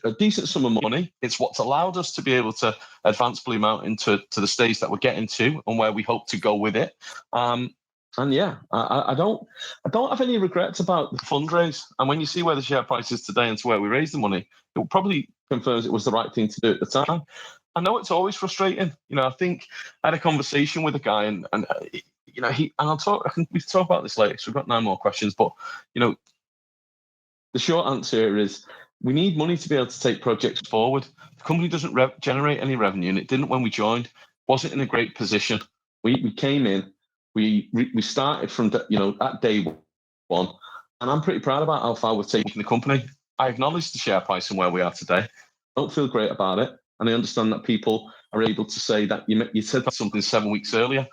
a decent sum of money. It's what's allowed us to be able to advance Blue Mountain to the stage that we're getting to and where we hope to go with it. And yeah, I don't have any regrets about the fundraise. And when you see where the share price is today and to where we raised the money, it probably confirms it was the right thing to do at the time. I know it's always frustrating. I think I had a conversation with a guy, and we can talk about this later. So we've got 9 more questions, but the short answer is we need money to be able to take projects forward. The company doesn't generate any revenue, and it didn't when we joined. Wasn't in a great position. We came in, we started from at day one, and I'm pretty proud about how far we've taken the company. I acknowledge the share price and where we are today. Don't feel great about it, and I understand that people are able to say that you said something 7 weeks earlier.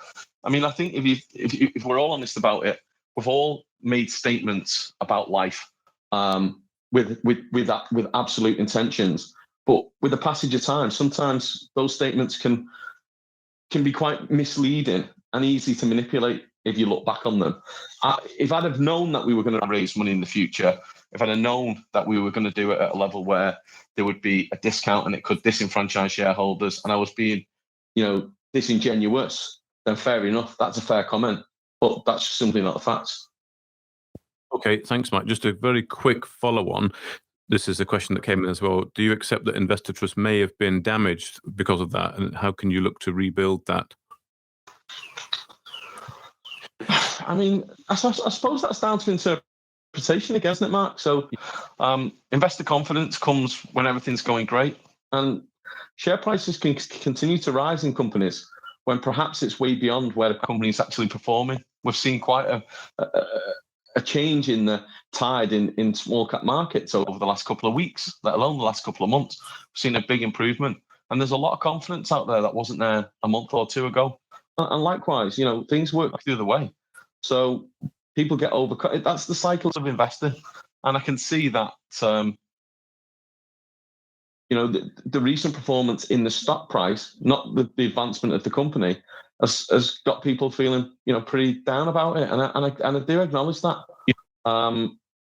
I mean, I think if we're all honest about it, we've all made statements about life. With absolute intentions, but with the passage of time, sometimes those statements can be quite misleading and easy to manipulate if you look back on them. If I'd have known that we were going to raise money in the future, if I'd have known that we were going to do it at a level where there would be a discount and it could disenfranchise shareholders, and I was being, disingenuous, then fair enough. That's a fair comment, but that's simply not the facts. Okay, thanks, Mike. Just a very quick follow-on. This is a question that came in as well. Do you accept that investor trust may have been damaged because of that, and how can you look to rebuild that? I mean, I suppose that's down to interpretation again, isn't it, Mark? So investor confidence comes when everything's going great, and share prices can continue to rise in companies when perhaps it's way beyond where the company is actually performing. We've seen quite a change in the tide in small cap markets over the last couple of weeks, let alone the last couple of months. We've seen a big improvement, and there's a lot of confidence out there that wasn't there a month or two ago. And likewise, things work the other way. So people get overcut. That's the cycles of investing, and I can see that. The recent performance in the stock price, not the advancement of the company, has got people feeling, pretty down about it, and I do acknowledge that.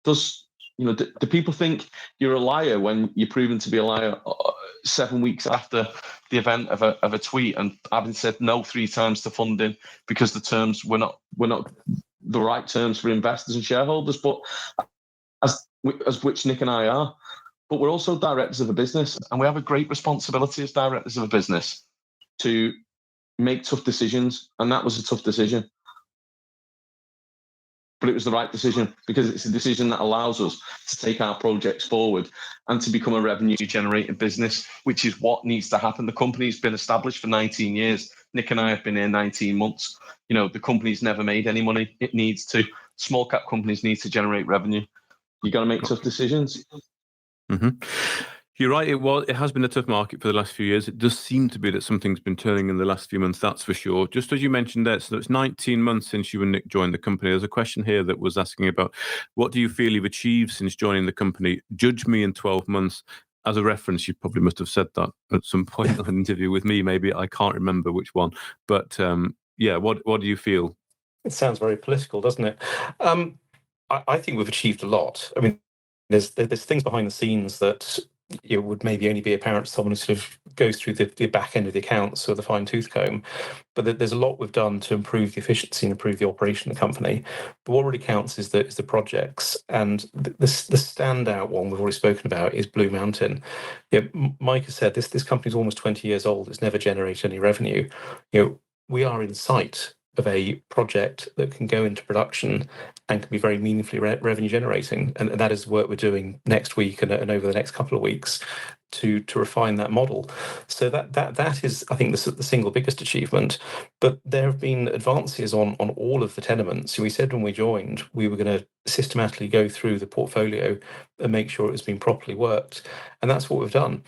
Do people think you're a liar when you're proven to be a liar 7 weeks after the event of a tweet and having said no 3 times to funding because the terms were not the right terms for investors and shareholders? But as which Nick and I are, but we're also directors of a business, and we have a great responsibility as directors of a business to make tough decisions, and that was a tough decision. But it was the right decision because it's a decision that allows us to take our projects forward and to become a revenue-generating business, which is what needs to happen. The company's been established for 19 years. Nick and I have been here 19 months. The company's never made any money. It needs to. Small cap companies need to generate revenue. You got to make tough decisions. Mm-hmm. You're right. It has been a tough market for the last few years. It does seem to be that something's been turning in the last few months. That's for sure. Just as you mentioned there, so it's 19 months since you and Nick joined the company. There's a question here that was asking about what do you feel you've achieved since joining the company? Judge me in 12 months. As a reference, you probably must have said that at some point in an interview with me. Maybe I can't remember which one. But what do you feel? It sounds very political, doesn't it? I think we've achieved a lot. I mean, there's things behind the scenes that would maybe only be apparent to someone who sort of goes through the back end of the accounts or the fine tooth comb. But there's a lot we've done to improve the efficiency and improve the operation of the company. But what really counts is the projects. And the standout one we've already spoken about is Blue Mountain. Mike has said this company's almost 20 years old. It's never generated any revenue. We are in sight of a project that can go into production and can be very meaningfully revenue generating. And that is the work we're doing next week and over the next couple of weeks to refine that model. So that is, I think, the single biggest achievement. But there have been advances on all of the tenements. So we said when we joined, we were going to systematically go through the portfolio and make sure it was being properly worked. And that's what we've done.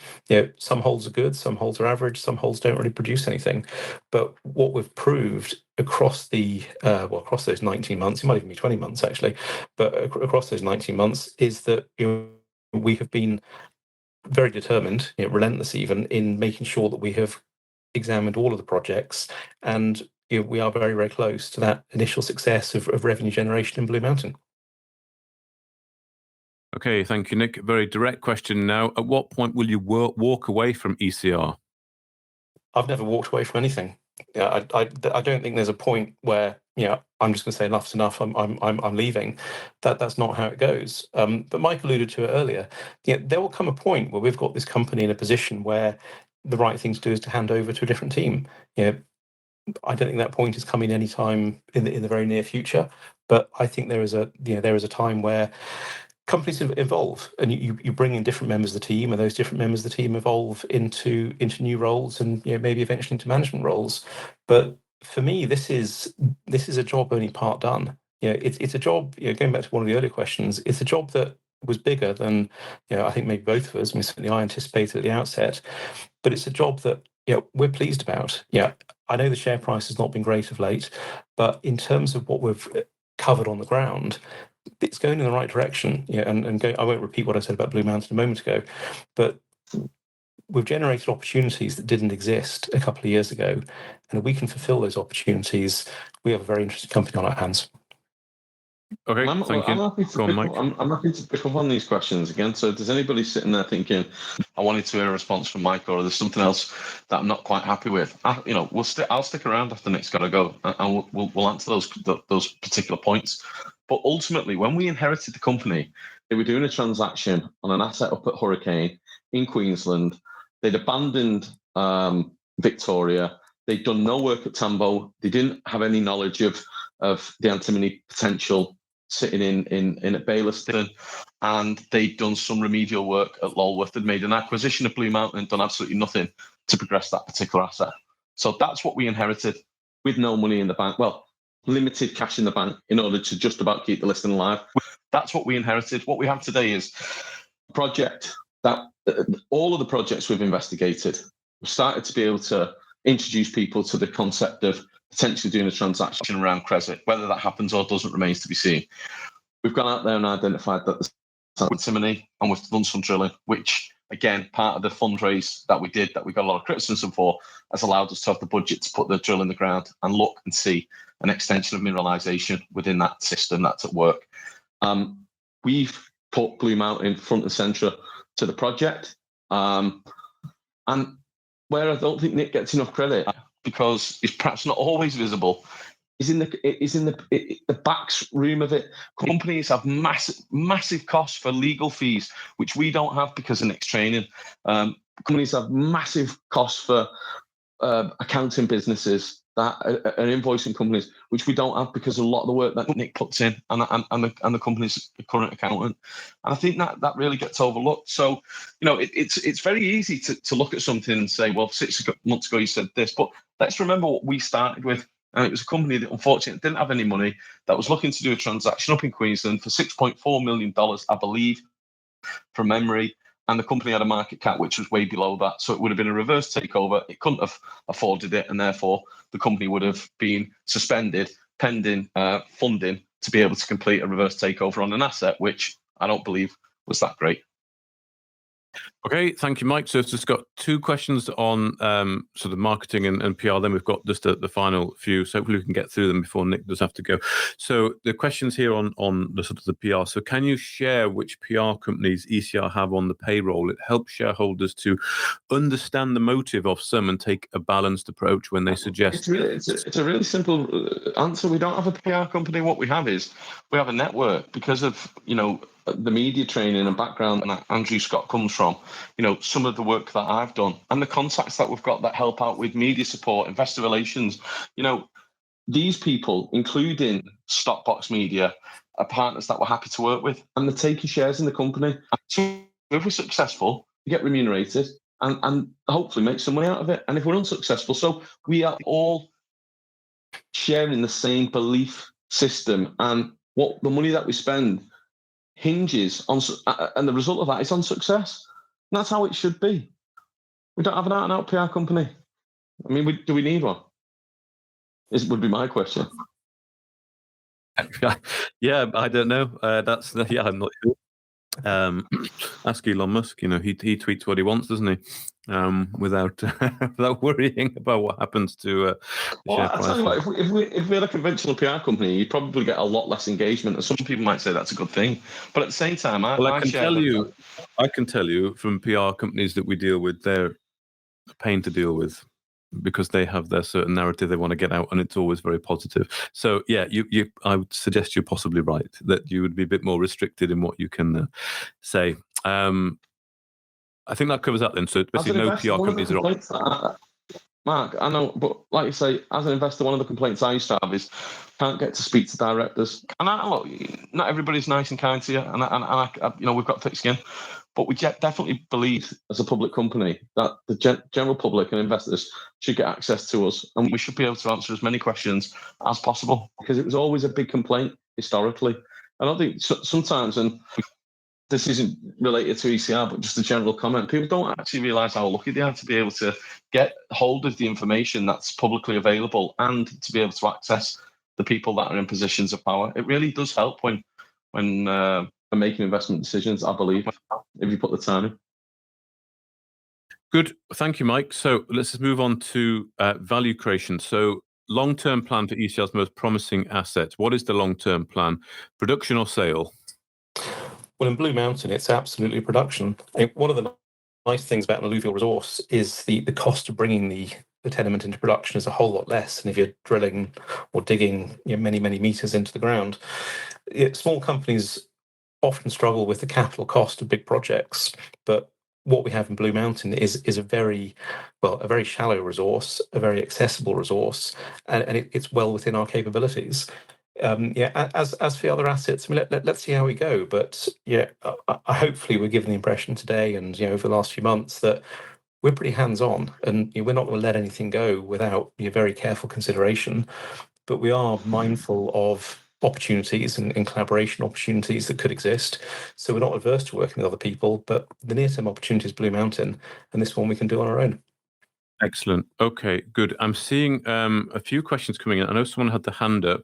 Some holes are good, some holes are average, some holes don't really produce anything. But what we've proved across across those 19 months, it might even be 20 months actually, but across those 19 months is that we have been very determined, relentless even, in making sure that we have examined all of the projects, and we are very, very close to that initial success of revenue generation in Blue Mountain. Okay, thank you, Nick. Very direct question now. At what point will you walk away from ECR? I've never walked away from anything. I don't think there's a point where I'm just going to say enough's enough. I'm leaving. That's not how it goes. But Mike alluded to it earlier. There will come a point where we've got this company in a position where the right thing to do is to hand over to a different team. I don't think that point is coming anytime in the very near future. But I think there is a time where companies evolve, and you bring in different members of the team, and those different members of the team evolve into new roles, and maybe eventually into management roles. But for me, this is a job only part done. It's a job. Going back to one of the earlier questions, it's a job that was bigger than I think maybe both of us. I mean, certainly I anticipated at the outset, but it's a job that we're pleased about. I know the share price has not been great of late, but in terms of what we've covered on the ground, it's going in the right direction. I won't repeat what I said about Blue Mountain a moment ago, but we've generated opportunities that didn't exist a couple of years ago, and if we can fulfill those opportunities, we have a very interesting company on our hands. Okay, thank you. I'm happy to pick up on these questions again. So if there's anybody sitting there thinking, I wanted to hear a response from Mike, or there's something else that I'm not quite happy with, I'll stick around after Nick's got to go, and we'll answer those particular points. But ultimately, when we inherited the company, they were doing a transaction on an asset up at Hurricane in Queensland. They'd abandoned Victoria. They'd done no work at Tambo. They didn't have any knowledge of the antimony potential sitting in at Bayleston, and they'd done some remedial work at Lulworth. They'd made an acquisition of Blue Mountain and done absolutely nothing to progress that particular asset. So that's what we inherited, with no money in the bank. Well, limited cash in the bank in order to just about keep the listing alive. That's what we inherited. What we have today is a project that all of the projects we've investigated, we've started to be able to introduce people to the concept of potentially doing a transaction around Cresset. Whether that happens or doesn't remains to be seen. We've gone out there and identified that there's antimony, and we've done some drilling, which, again, part of the fundraise that we did, that we got a lot of criticism for, has allowed us to have the budget to put the drill in the ground and look and see an extension of mineralization within that system that's at work. We've put Blue Mountain front and centre to the project, and where I don't think Nick gets enough credit, because he's perhaps not always visible, is in the back room of it. Companies have massive costs for legal fees, which we don't have because of Nick's training. Companies have massive costs for accounting businesses that are invoicing companies, which we don't have because of a lot of the work that Nick puts in and the company's current accountant. And I think that really gets overlooked. So, it's very easy to look at something and say, well, 6 months ago you said this, but let's remember what we started with. And it was a company that unfortunately didn't have any money, that was looking to do a transaction up in Queensland for $6.4 million, I believe, from memory. And the company had a market cap which was way below that. So it would have been a reverse takeover. It couldn't have afforded it. And therefore, the company would have been suspended pending funding to be able to complete a reverse takeover on an asset, which I don't believe was that great. Okay, thank you, Mike. So it's just got two questions on sort of marketing and PR. Then we've got just the final few. So hopefully we can get through them before Nick does have to go. So the questions here on the sort of the PR. So can you share which PR companies ECR have on the payroll? It helps shareholders to understand the motive of some and take a balanced approach when they suggest. It's a really simple answer. We don't have a PR company. What we have is we have a network because of the media training and background that Andrew Scott comes from, some of the work that I've done and the contacts that we've got that help out with media support, investor relations. These people, including Stockbox Media, are partners that we're happy to work with, and they're taking shares in the company. So if we're successful, you get remunerated, and hopefully make some money out of it. And if we're unsuccessful, so we are all sharing the same belief system, and what the money that we spend hinges on, and the result of that is on success. And that's how it should be. We don't have an out-and-out PR company. I mean, do we need one? Would be my question. Yeah, I don't know. I'm not sure. Ask Elon Musk. He tweets what he wants, doesn't he? Without without worrying about what happens to the share price. I'll tell you what, if we had a conventional PR company, you'd probably get a lot less engagement, and some people might say that's a good thing. But at the same time, I can tell you from PR companies that we deal with, they're a pain to deal with, because they have their certain narrative they want to get out, and it's always very positive. So yeah, I would suggest you're possibly right, that you would be a bit more restricted in what you can say. I think that covers that then. So basically, no PR companies are. Mark, I know, but like you say, as an investor, one of the complaints I used to have is can't get to speak to directors. And look, not everybody's nice and kind to you, and I we've got thick skin. But we definitely believe, as a public company, that the general public and investors should get access to us, and we should be able to answer as many questions as possible, because it was always a big complaint historically. I don't think sometimes, and this isn't related to ECR, but just a general comment, people don't actually realise how lucky they are to be able to get hold of the information that's publicly available and to be able to access the people that are in positions of power. It really does help when making investment decisions, I believe, if you put the time in. Good. Thank you, Mike. So let's just move on to value creation. So long-term plan for ECR's most promising assets. What is the long-term plan? Production or sale? Well, in Blue Mountain, it's absolutely production. One of the nice things about an alluvial resource is the cost of bringing the tenement into production is a whole lot less than if you're drilling or digging many, many meters into the ground. Small companies often struggle with the capital cost of big projects, but what we have in Blue Mountain is a very shallow resource, a very accessible resource, and it's well within our capabilities. As for the other assets, I mean, let's see how we go. But hopefully we're given the impression today and over the last few months that we're pretty hands-on, and we're not going to let anything go without very careful consideration. But we are mindful of opportunities and collaboration opportunities that could exist. So we're not adverse to working with other people, but the near-term opportunity is Blue Mountain, and this one we can do on our own. Excellent. Okay, good. I'm seeing a few questions coming in. I know someone had the hand up,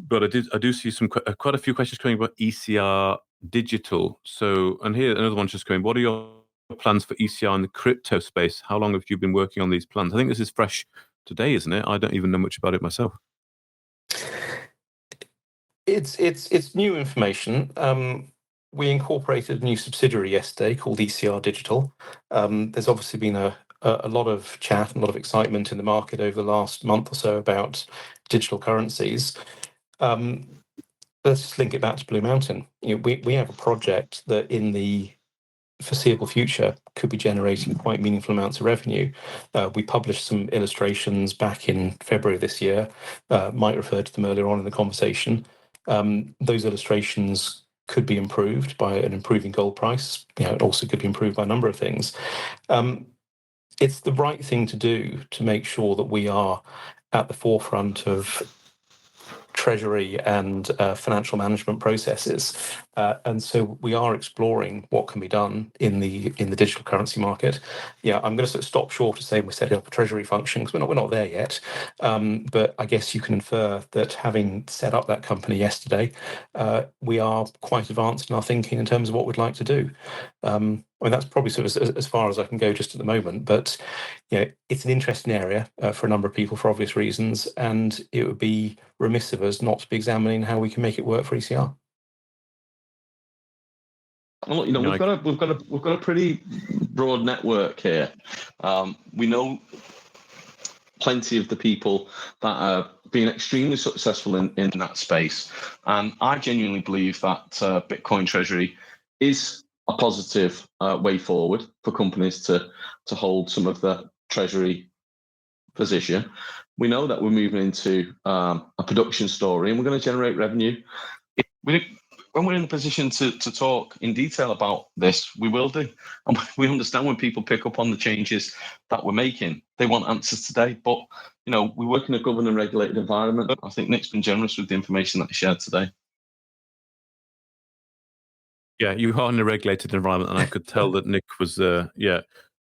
but I do see quite a few questions coming about ECR Digital. So, and here another one's just going, what are your plans for ECR in the crypto space? How long have you been working on these plans? I think this is fresh today, isn't it? I don't even know much about it myself. It's new information. We incorporated a new subsidiary yesterday called ECR Digital. There's obviously been a lot of chat and a lot of excitement in the market over the last month or so about digital currencies. Let's just link it back to Blue Mountain. We have a project that in the foreseeable future could be generating quite meaningful amounts of revenue. We published some illustrations back in February of this year. Mike referred to them earlier on in the conversation. Those illustrations could be improved by an improving gold price. It also could be improved by a number of things. It's the right thing to do to make sure that we are at the forefront of treasury and financial management processes, and so we are exploring what can be done in the digital currency market. I'm going to sort of stop short of saying we're setting up a treasury function, because we're not there yet. But I guess you can infer that having set up that company yesterday, we are quite advanced in our thinking in terms of what we'd like to do. I mean, that's probably sort of as far as I can go just at the moment, but it's an interesting area for a number of people for obvious reasons, and it would be remiss of us not to be examining how we can make it work for ECR. Well, we've got a pretty broad network here. We know plenty of the people that are being extremely successful in that space, and I genuinely believe that Bitcoin Treasury is a positive way forward for companies to hold some of the treasury position. We know that we're moving into a production story, and we're going to generate revenue. when we're in a position to talk in detail about this, we will do. And we understand when people pick up on the changes that we're making, they want answers today. But, we work in a governed and regulated environment. I think Nick's been generous with the information that he shared today. Yeah, you are in a regulated environment, and I could tell that Nick was,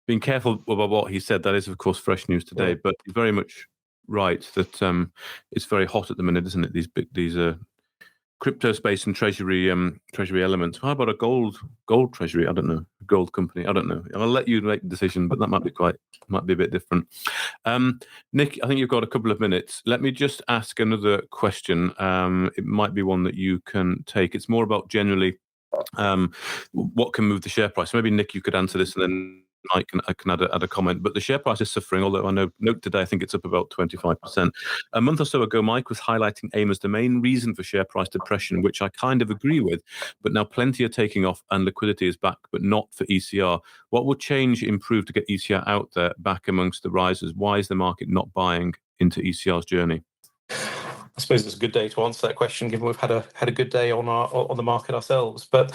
being careful about what he said. That is, of course, fresh news today, but he's very much right that it's very hot at the minute, isn't it? These crypto space and treasury elements. How about a gold treasury? I don't know. Gold company. I don't know. I'll let you make the decision, but that might be a bit different. Nick, I think you've got a couple of minutes. Let me just ask another question. It might be one that you can take. It's more about generally what can move the share price. Maybe Nick, you could answer this, and then I can add a comment. But the share price is suffering, although I note today I think it's up about 25%. A month or so ago, Mike was highlighting AIM as the main reason for share price depression, which I kind of agree with. But now plenty are taking off and liquidity is back, but not for ECR. What would improve to get ECR out there back amongst the risers? Why is the market not buying into ECR's journey? I suppose it's a good day to answer that question, given we've had a good day on the market ourselves. But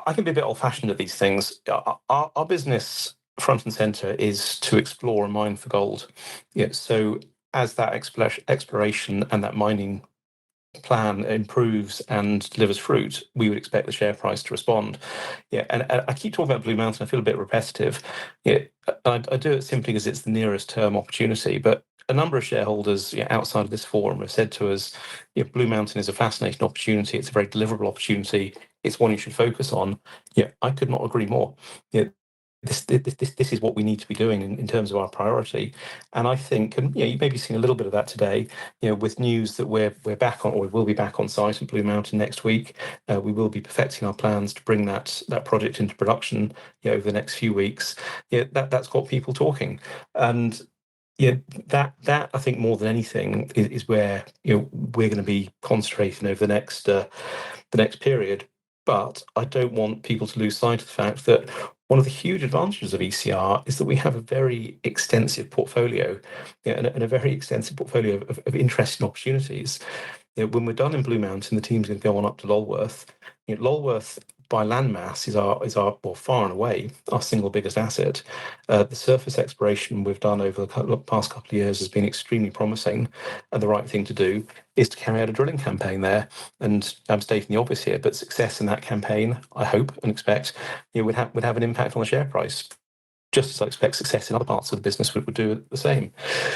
I can be a bit old-fashioned at these things. Our business front and center is to explore and mine for gold. So as that exploration and that mining plan improves and delivers fruit, we would expect the share price to respond. And I keep talking about Blue Mountain. I feel a bit repetitive. I do it simply because it's the nearest term opportunity. But a number of shareholders outside of this forum have said to us, Blue Mountain is a fascinating opportunity. It's a very deliverable opportunity. It's one you should focus on. I could not agree more. This is what we need to be doing in terms of our priority. And I think, and you may be seeing a little bit of that today, with news that we're back on, or we will be back on site at Blue Mountain next week. We will be perfecting our plans to bring that project into production over the next few weeks. That's got people talking. And that I think more than anything is where we're going to be concentrating over the next period. But I don't want people to lose sight of the fact that one of the huge advantages of ECR is that we have a very extensive portfolio, and a very extensive portfolio of interesting opportunities. When we're done in Blue Mountain, the team's going to go on up to Lulworth. Lulworth, by landmass, is our far and away our single biggest asset. The surface exploration we've done over the past couple of years has been extremely promising, and the right thing to do is to carry out a drilling campaign there. And I'm stating the obvious here, but success in that campaign, I hope and expect, would have an impact on the share price. Just as I expect success in other parts of the business would do the same.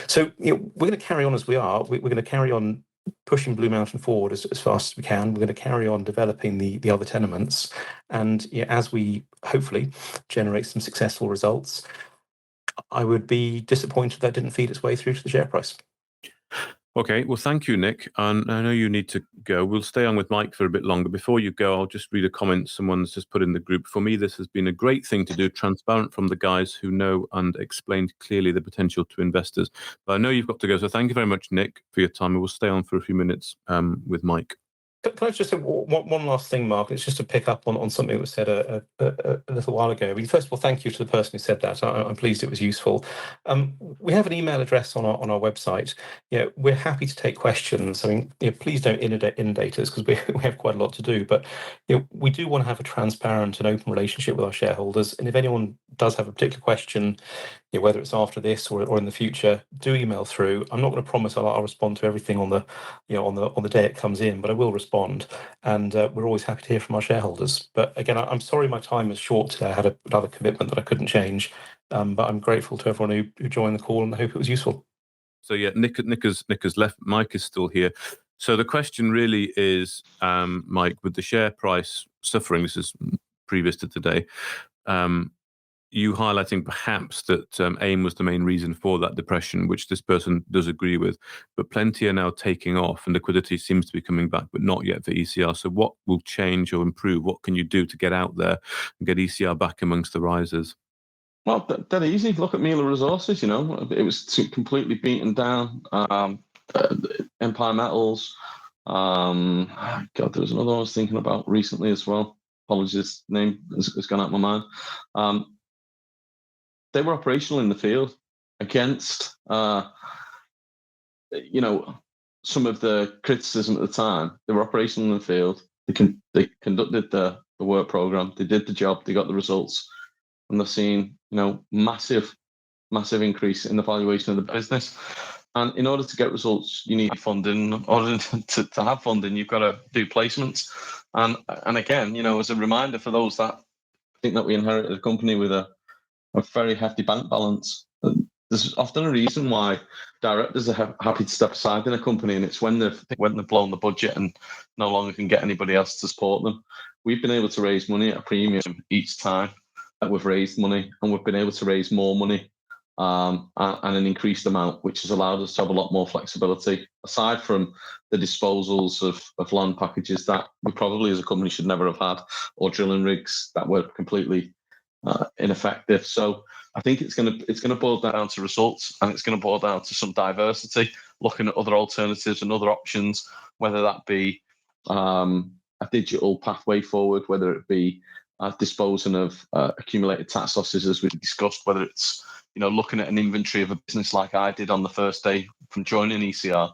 So we're going to carry on as we are. We're going to carry on pushing Blue Mountain forward as fast as we can. We're going to carry on developing the other tenements, and as we hopefully generate some successful results, I would be disappointed that didn't feed its way through to the share price. Okay, well, thank you, Nick. And I know you need to go. We'll stay on with Mike for a bit longer. Before you go, I'll just read a comment someone's just put in the group. For me, this has been a great thing to do, transparent from the guys who know and explained clearly the potential to investors. But I know you've got to go, so thank you very much, Nick, for your time. We'll stay on for a few minutes with Mike. Can I just say one last thing, Mark? It's just to pick up on something that was said a little while ago. I mean, first of all, thank you to the person who said that. I'm pleased it was useful. We have an email address on our website. We're happy to take questions. I mean, please don't inundate us, because we have quite a lot to do. But we do want to have a transparent and open relationship with our shareholders. And if anyone does have a particular question, whether it's after this or in the future, do email through. I'm not going to promise I'll respond to everything on the day it comes in, but I will respond. And we're always happy to hear from our shareholders. But again, I'm sorry my time is short today. I had another commitment that I couldn't change. But I'm grateful to everyone who joined the call, and I hope it was useful. So Nick has left. Mike is still here. So the question really is, Mike, with the share price suffering, this is previous to today, you highlighting perhaps that AIM was the main reason for that depression, which this person does agree with, but plenty are now taking off and liquidity seems to be coming back, but not yet for ECR. So what will change or improve? What can you do to get out there and get ECR back amongst the risers? Well, that easy. Look at Mila Resources. It was completely beaten down. Empire Metals. God, there was another one I was thinking about recently as well. Apologies, name has gone out of my mind. They were operational in the field against, some of the criticism at the time, they were operational in the field. They conducted the work program. They did the job. They got the results, and they've seen massive increase in the valuation of the business. And in order to get results, you need funding. In order to have funding, you've got to do placements. And again, as a reminder for those that think that we inherited a company with a very hefty bank balance, there's often a reason why directors are happy to step aside in a company, and it's when they've blown the budget and no longer can get anybody else to support them. We've been able to raise money at a premium each time that we've raised money, and we've been able to raise more money and an increased amount, which has allowed us to have a lot more flexibility, aside from the disposals of land packages that we probably as a company should never have had, or drilling rigs that were completely ineffective. So I think it's going to boil down to results, and it's going to boil down to some diversity, looking at other alternatives and other options, whether that be a digital pathway forward, whether it be disposing of accumulated tax losses, as we discussed, whether it's looking at an inventory of a business like I did on the first day from joining ECR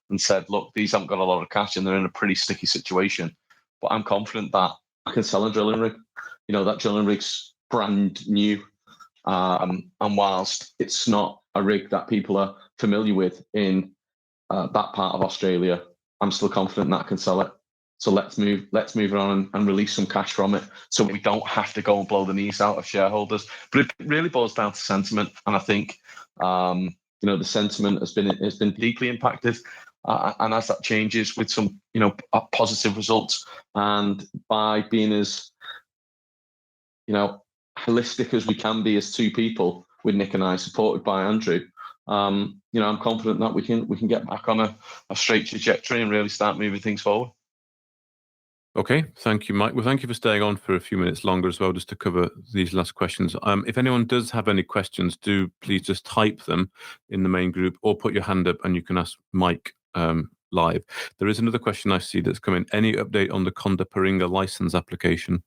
and said, look, these haven't got a lot of cash and they're in a pretty sticky situation, but I'm confident that I can sell a drilling rig. That drilling rig's brand new. And whilst it's not a rig that people are familiar with in that part of Australia, I'm still confident that I can sell it. So let's move it on and release some cash from it, so we don't have to go and blow the knees out of shareholders. But it really boils down to sentiment, and I think the sentiment has been deeply impacted. And as that changes with some positive results, and by being as holistic as we can be as two people, with Nick and I, supported by Andrew, I'm confident that we can get back on a straight trajectory and really start moving things forward. Okay, thank you, Mike. Well, thank you for staying on for a few minutes longer as well, just to cover these last questions. If anyone does have any questions, do please just type them in the main group or put your hand up and you can ask Mike live. There is another question I see that's come in. Any update on the Conda Paringa license application?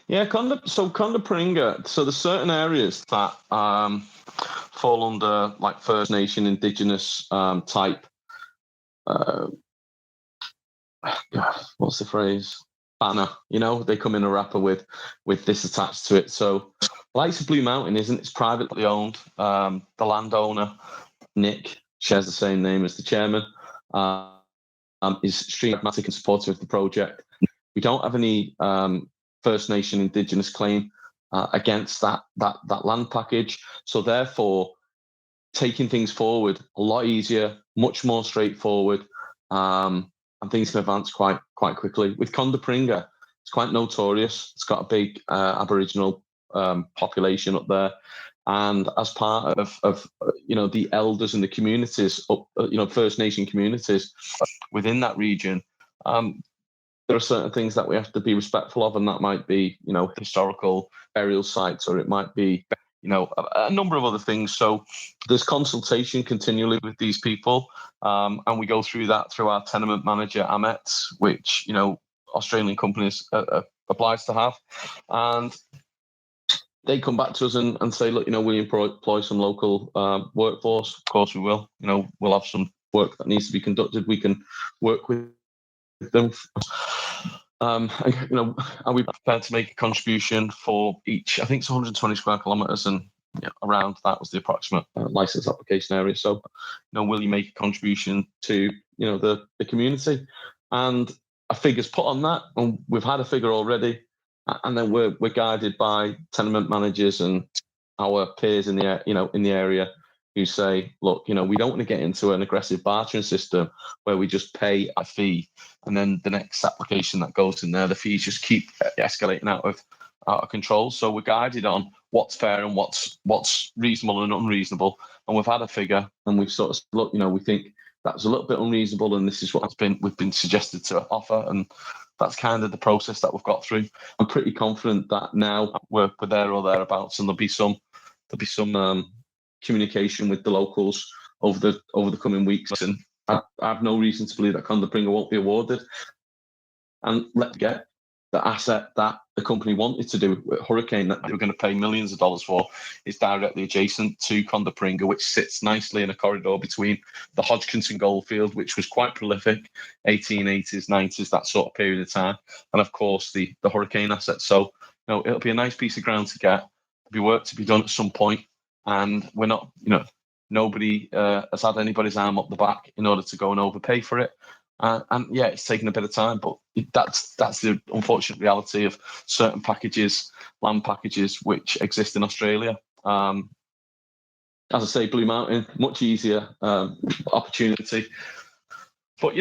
Yeah, Conda Paringa. So there's certain areas that fall under like First Nation, Indigenous type. What's the phrase? Banner. They come in a wrapper with this attached to it. So the likes of Blue Mountain it's privately owned. The landowner, Nick, shares the same name as the chairman. Is extremely pragmatic and supportive of the project. We don't have any First Nation Indigenous claim against that land package. So therefore, taking things forward a lot easier, much more straightforward, and things can advance quite quickly. With Conda Paringa, it's quite notorious. It's got a big Aboriginal population up there, and as part of the elders and the communities, First Nation communities within that region, there are certain things that we have to be respectful of, and that might be historical burial sites, or it might be a number of other things. So there's consultation continually with these people, and we go through that through our tenement manager, Amet, which Australian companies are obliged to have, and they come back to us and say, look, will you employ some local workforce? Of course we will. We'll have some work that needs to be conducted. We can work with them. Are we prepared to make a contribution for each? I think it's 120 square kilometres, and around that was the approximate license application area. So, will you make a contribution to the community? And a figure's put on that, and we've had a figure already, and then we're guided by tenement managers and our peers in the area who say, look, we don't want to get into an aggressive bartering system where we just pay a fee, and then the next application that goes in there, the fees just keep escalating out of control. So we're guided on what's fair and what's reasonable and unreasonable. And we've had a figure, and we've sort of said, look, we think that's a little bit unreasonable, and this is what we've been suggested to offer, and that's kind of the process that we've got through. I'm pretty confident that now we're there or thereabouts, and there'll be some communication with the locals over the coming weeks, and I have no reason to believe that Conda Paringa won't be awarded. And let's get asset that the company wanted to do, Hurricane, that they were going to pay millions of dollars for, is directly adjacent to Condapringa, which sits nicely in a corridor between the Hodgkinson goldfield, which was quite prolific, 1880s, 90s, that sort of period of time, and of course the Hurricane asset. So, it'll be a nice piece of ground to get. There'll be work to be done at some point, and we're not, nobody has had anybody's arm up the back in order to go and overpay for it. And yeah, it's taken a bit of time, but that's the unfortunate reality of certain packages, land packages, which exist in Australia. As I say, Blue Mountain, much easier opportunity. But,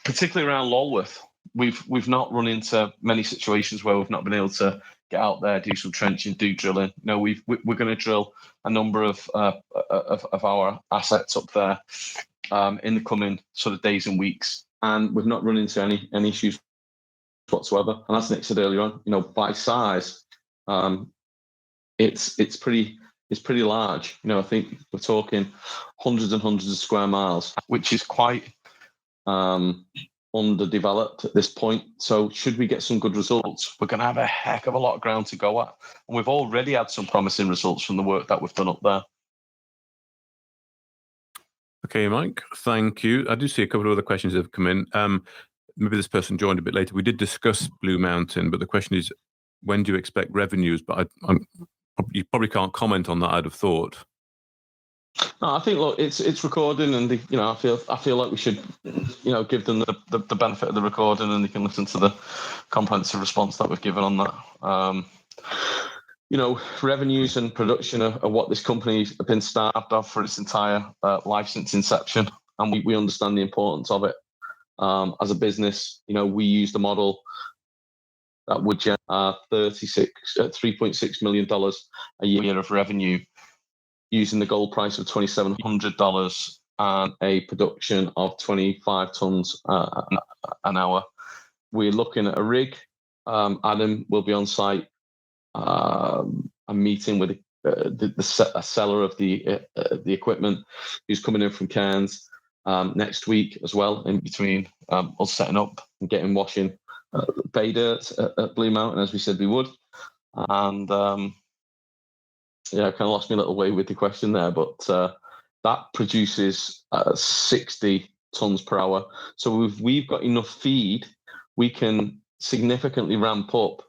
particularly around Lulworth, we've not run into many situations where we've not been able to get out there, do some trenching, do drilling. We're going to drill a number of our assets up there in the coming sort of days and weeks, and we've not run into any issues whatsoever. And as Nick said earlier on, by size, it's pretty large. I think we're talking hundreds and hundreds of square miles, which is quite underdeveloped at this point. So should we get some good results, we're going to have a heck of a lot of ground to go at, and we've already had some promising results from the work that we've done up there. Okay, Mike, thank you. I do see a couple of other questions that have come in. Maybe this person joined a bit later. We did discuss Blue Mountain, but the question is, when do you expect revenues? But you probably can't comment on that, I'd have thought. No, I think, look, it's recording, and I feel like we should, give them the benefit of the recording, and they can listen to the comprehensive response that we've given on that. Revenues and production are what this company has been starved of for its entire life since inception, and we understand the importance of it. As a business, we use the model that would generate $3.6 million a year of revenue, using the gold price of $2,700 and a production of 25 tons an hour. We're looking at a rig. Adam will be on site. A meeting with a seller of the equipment who's coming in from Cairns next week as well, in between us setting up and getting washing bay dirt at Blue Mountain, as we said we would. And I kind of lost me a little way with the question there, but that produces 60 tons per hour. So if we've got enough feed, we can significantly ramp up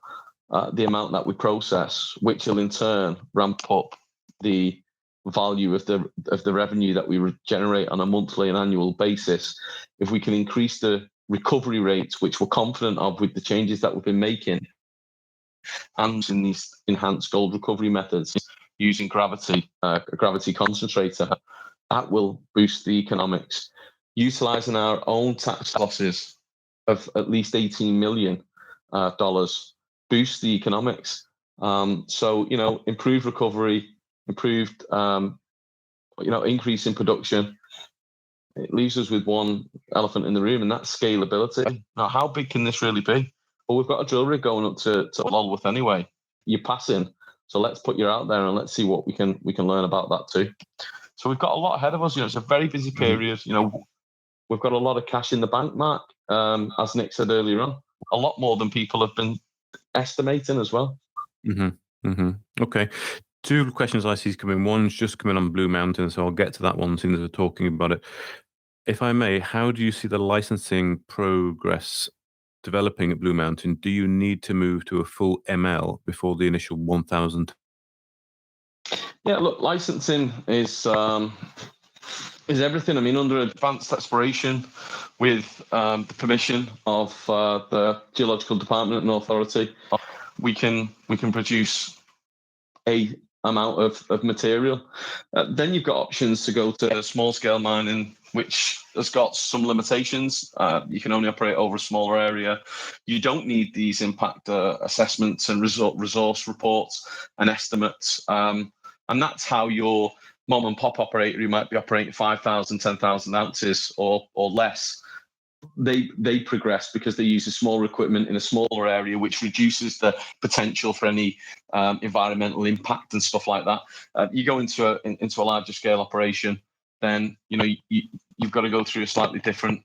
the amount that we process, which will in turn ramp up the value of the revenue that we generate on a monthly and annual basis. If we can increase the recovery rates, which we're confident of with the changes that we've been making, and in these enhanced gold recovery methods using a gravity concentrator, that will boost the economics. Utilizing our own tax losses of at least $18 million boost the economics. So improved recovery, improved increase in production. It leaves us with one elephant in the room, and that's scalability. Now, how big can this really be? Well, we've got a drill rig going up to Lulworth anyway. You're passing, so let's put you out there and let's see what we can learn about that too. So we've got a lot ahead of us. It's a very busy period. We've got a lot of cash in the bank, Mark. As Nick said earlier on, a lot more than people have been estimating as well. Okay. Two questions I see coming. One's just coming on Blue Mountain, so I'll get to that one as soon as we're talking about it. If I may, how do you see the licensing progress developing at Blue Mountain? Do you need to move to a full ML before the initial 1,000? Yeah, look, licensing is everything. I mean, under advanced exploration, with the permission of the Geological Department and Authority, we can produce a amount of material. Then you've got options to go to small scale mining, which has got some limitations. You can only operate over a smaller area. You don't need these impact assessments and resource reports and estimates. And that's how your mom and pop operator, who might be operating 5,000, 10,000 ounces or less, they progress, because they use a smaller equipment in a smaller area, which reduces the potential for any environmental impact and stuff like that. You go into a larger scale operation, then you've got to go through a slightly different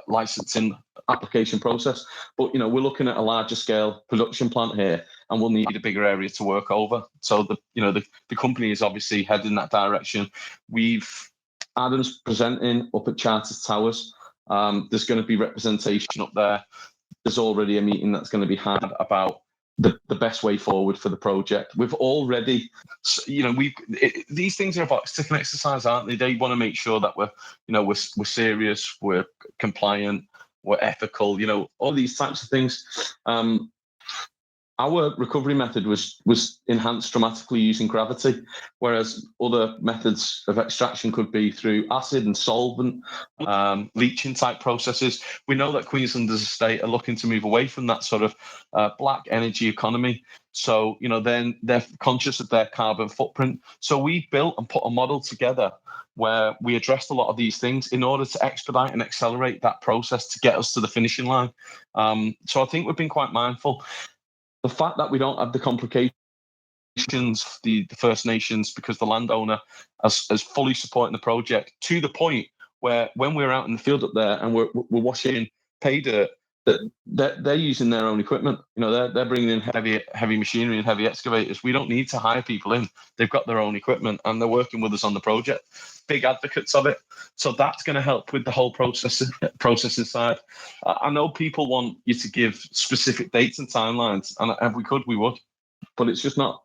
licensing application process. But we're looking at a larger scale production plant here, and we'll need a bigger area to work over. So the company is obviously heading in that direction. Adam's presenting up at Charters Towers. There's going to be representation up there. There's already a meeting that's going to be had about the best way forward for the project. We've already, these things are about sticking exercise, aren't they? They want to make sure that we're serious, we're compliant, we're ethical, all these types of things. Our recovery method was enhanced dramatically using gravity, whereas other methods of extraction could be through acid and solvent, leaching type processes. We know that Queensland as a state are looking to move away from that sort of black energy economy. So, then they're conscious of their carbon footprint. So we built and put a model together where we addressed a lot of these things in order to expedite and accelerate that process to get us to the finishing line. So I think we've been quite mindful. The fact that we don't have the complications, the First Nations, because the landowner is fully supporting the project to the point where when we're out in the field up there and we're washing pay dirt, that they're using their own equipment. They're bringing in heavy machinery and heavy excavators. We don't need to hire people in. They've got their own equipment and they're working with us on the project. Big advocates of it. So that's going to help with the whole processing side. I know people want you to give specific dates and timelines, and if we could, we would, but it's not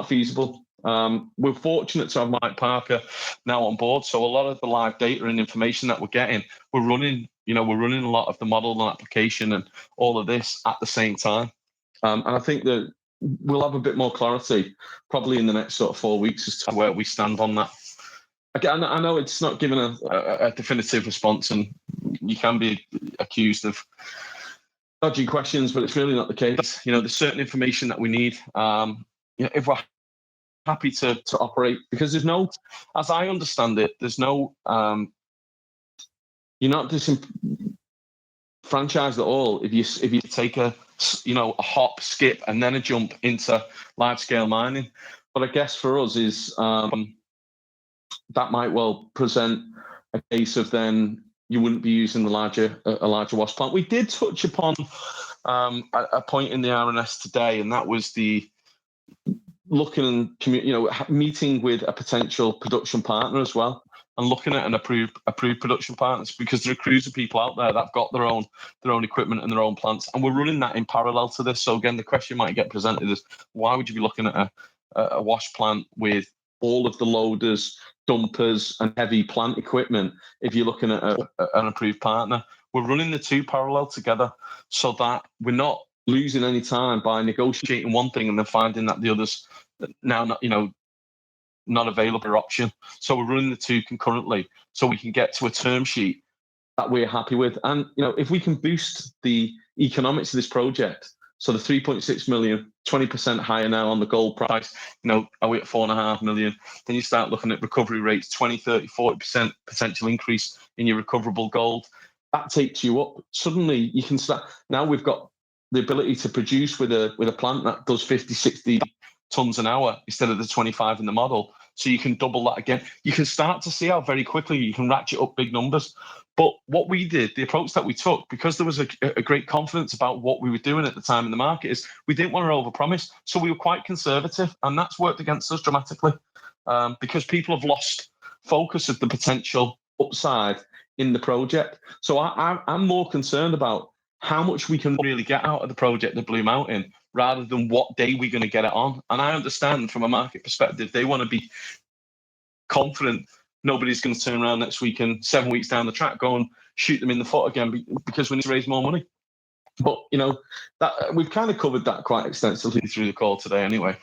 feasible. We're fortunate to have Mike Parker now on board, so a lot of the live data and information that we're getting, we're running a lot of the model and application and all of this at the same time. And I think that we'll have a bit more clarity probably in the next sort of 4 weeks as to where we stand on that. Again, I know it's not given a definitive response, and you can be accused of dodgy questions, but it's really not the case. There's certain information that we need. If we're happy to operate, because there's no, as I understand it, there's no, you're not disenfranchised at all if you take a hop, skip, and then a jump into large scale mining. But I guess for us is that might well present a case of then you wouldn't be using a larger wash plant. We did touch upon a point in the RNS today, and that was the looking and meeting with a potential production partner as well, and looking at an approved production partners, because there are crews of people out there that've got their own equipment and their own plants, and we're running that in parallel to this. So again, the question might get presented is, why would you be looking at a wash plant with all of the loaders, dumpers, and heavy plant equipment if you're looking at an approved partner? We're running the two parallel together so that we're not losing any time by negotiating one thing and then finding that the other's now not available option. So we're running the two concurrently so we can get to a term sheet that we're happy with. And if we can boost the economics of this project, so the 3.6 million, 20% higher now on the gold price, are we at 4.5 million? Then you start looking at recovery rates, 20, 30, 40% potential increase in your recoverable gold. That takes you up. Suddenly you can start. Now we've got the ability to produce with a plant that does 50, 60 tons an hour instead of the 25 in the model. So you can double that again. You can start to see how very quickly you can ratchet up big numbers. But what we did, the approach that we took, because there was a great confidence about what we were doing at the time in the market, is we didn't want to overpromise. So we were quite conservative, and that's worked against us dramatically because people have lost focus of the potential upside in the project. So I'm more concerned about how much we can really get out of the project at Blue Mountain rather than what day we're going to get it on. And I understand from a market perspective, they want to be confident nobody's going to turn around next week and 7 weeks down the track go and shoot them in the foot again because we need to raise more money. But, that we've kind of covered that quite extensively through the call today anyway.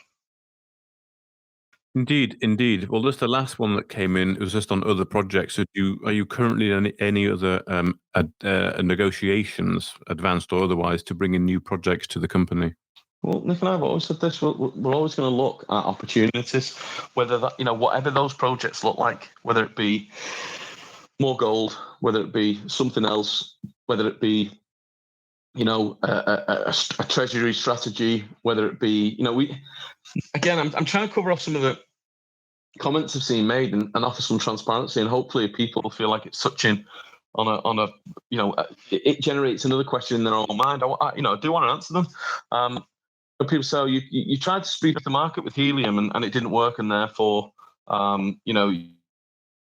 Indeed. Well, just the last one that came in, it was just on other projects. Are you currently in any other negotiations, advanced or otherwise, to bring in new projects to the company? Well, Nick and I have always said this. We're always going to look at opportunities, whether that, whatever those projects look like, whether it be more gold, whether it be something else, whether it be, a treasury strategy, whether it be, I'm trying to cover off some of comments have seen made and offer some transparency, and hopefully people will feel like it's touching on a it generates another question in their own mind. I do want to answer them. People say, you tried to speed up the market with helium and it didn't work, and therefore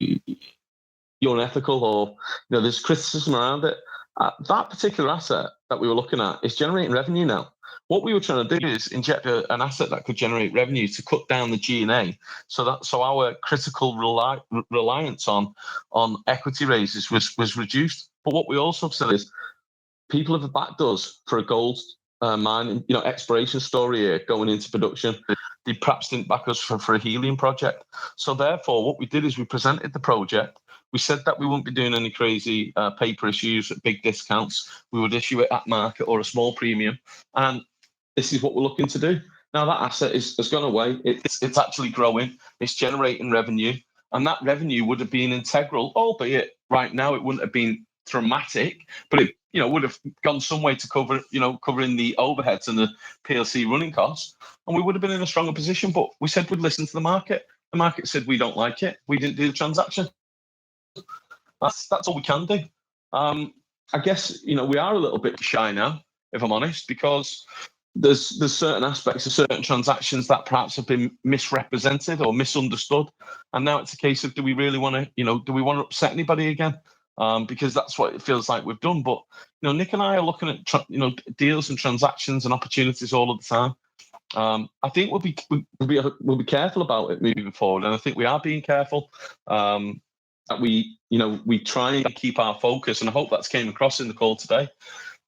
you're unethical, or there's criticism around it. That particular asset that we were looking at is generating revenue now. What we were trying to do is inject an asset that could generate revenue to cut down the G&A, so our critical reliance on equity raises was reduced. But what we also said is people have backed us for a gold mine, exploration story here going into production. They perhaps didn't back us for a helium project. So therefore, what we did is we presented the project. We said that we wouldn't be doing any crazy paper issues at big discounts. We would issue it at market or a small premium. And this is what we're looking to do. Now that asset has gone away. It's actually growing. It's generating revenue. And that revenue would have been integral, albeit right now it wouldn't have been dramatic, but it would have gone some way to covering the overheads and the PLC running costs. And we would have been in a stronger position. But we said we'd listen to the market. The market said we don't like it. We didn't do the transaction. That's all we can do. I guess we are a little bit shy now, if I'm honest, because there's certain aspects of certain transactions that perhaps have been misrepresented or misunderstood, and now it's a case of do we really want to do we want to upset anybody again? Because that's what it feels like we've done. But Nick and I are looking at deals and transactions and opportunities all of the time. I think we'll be careful about it moving forward, and I think we are being careful. That we try and keep our focus, and I hope that's came across in the call today,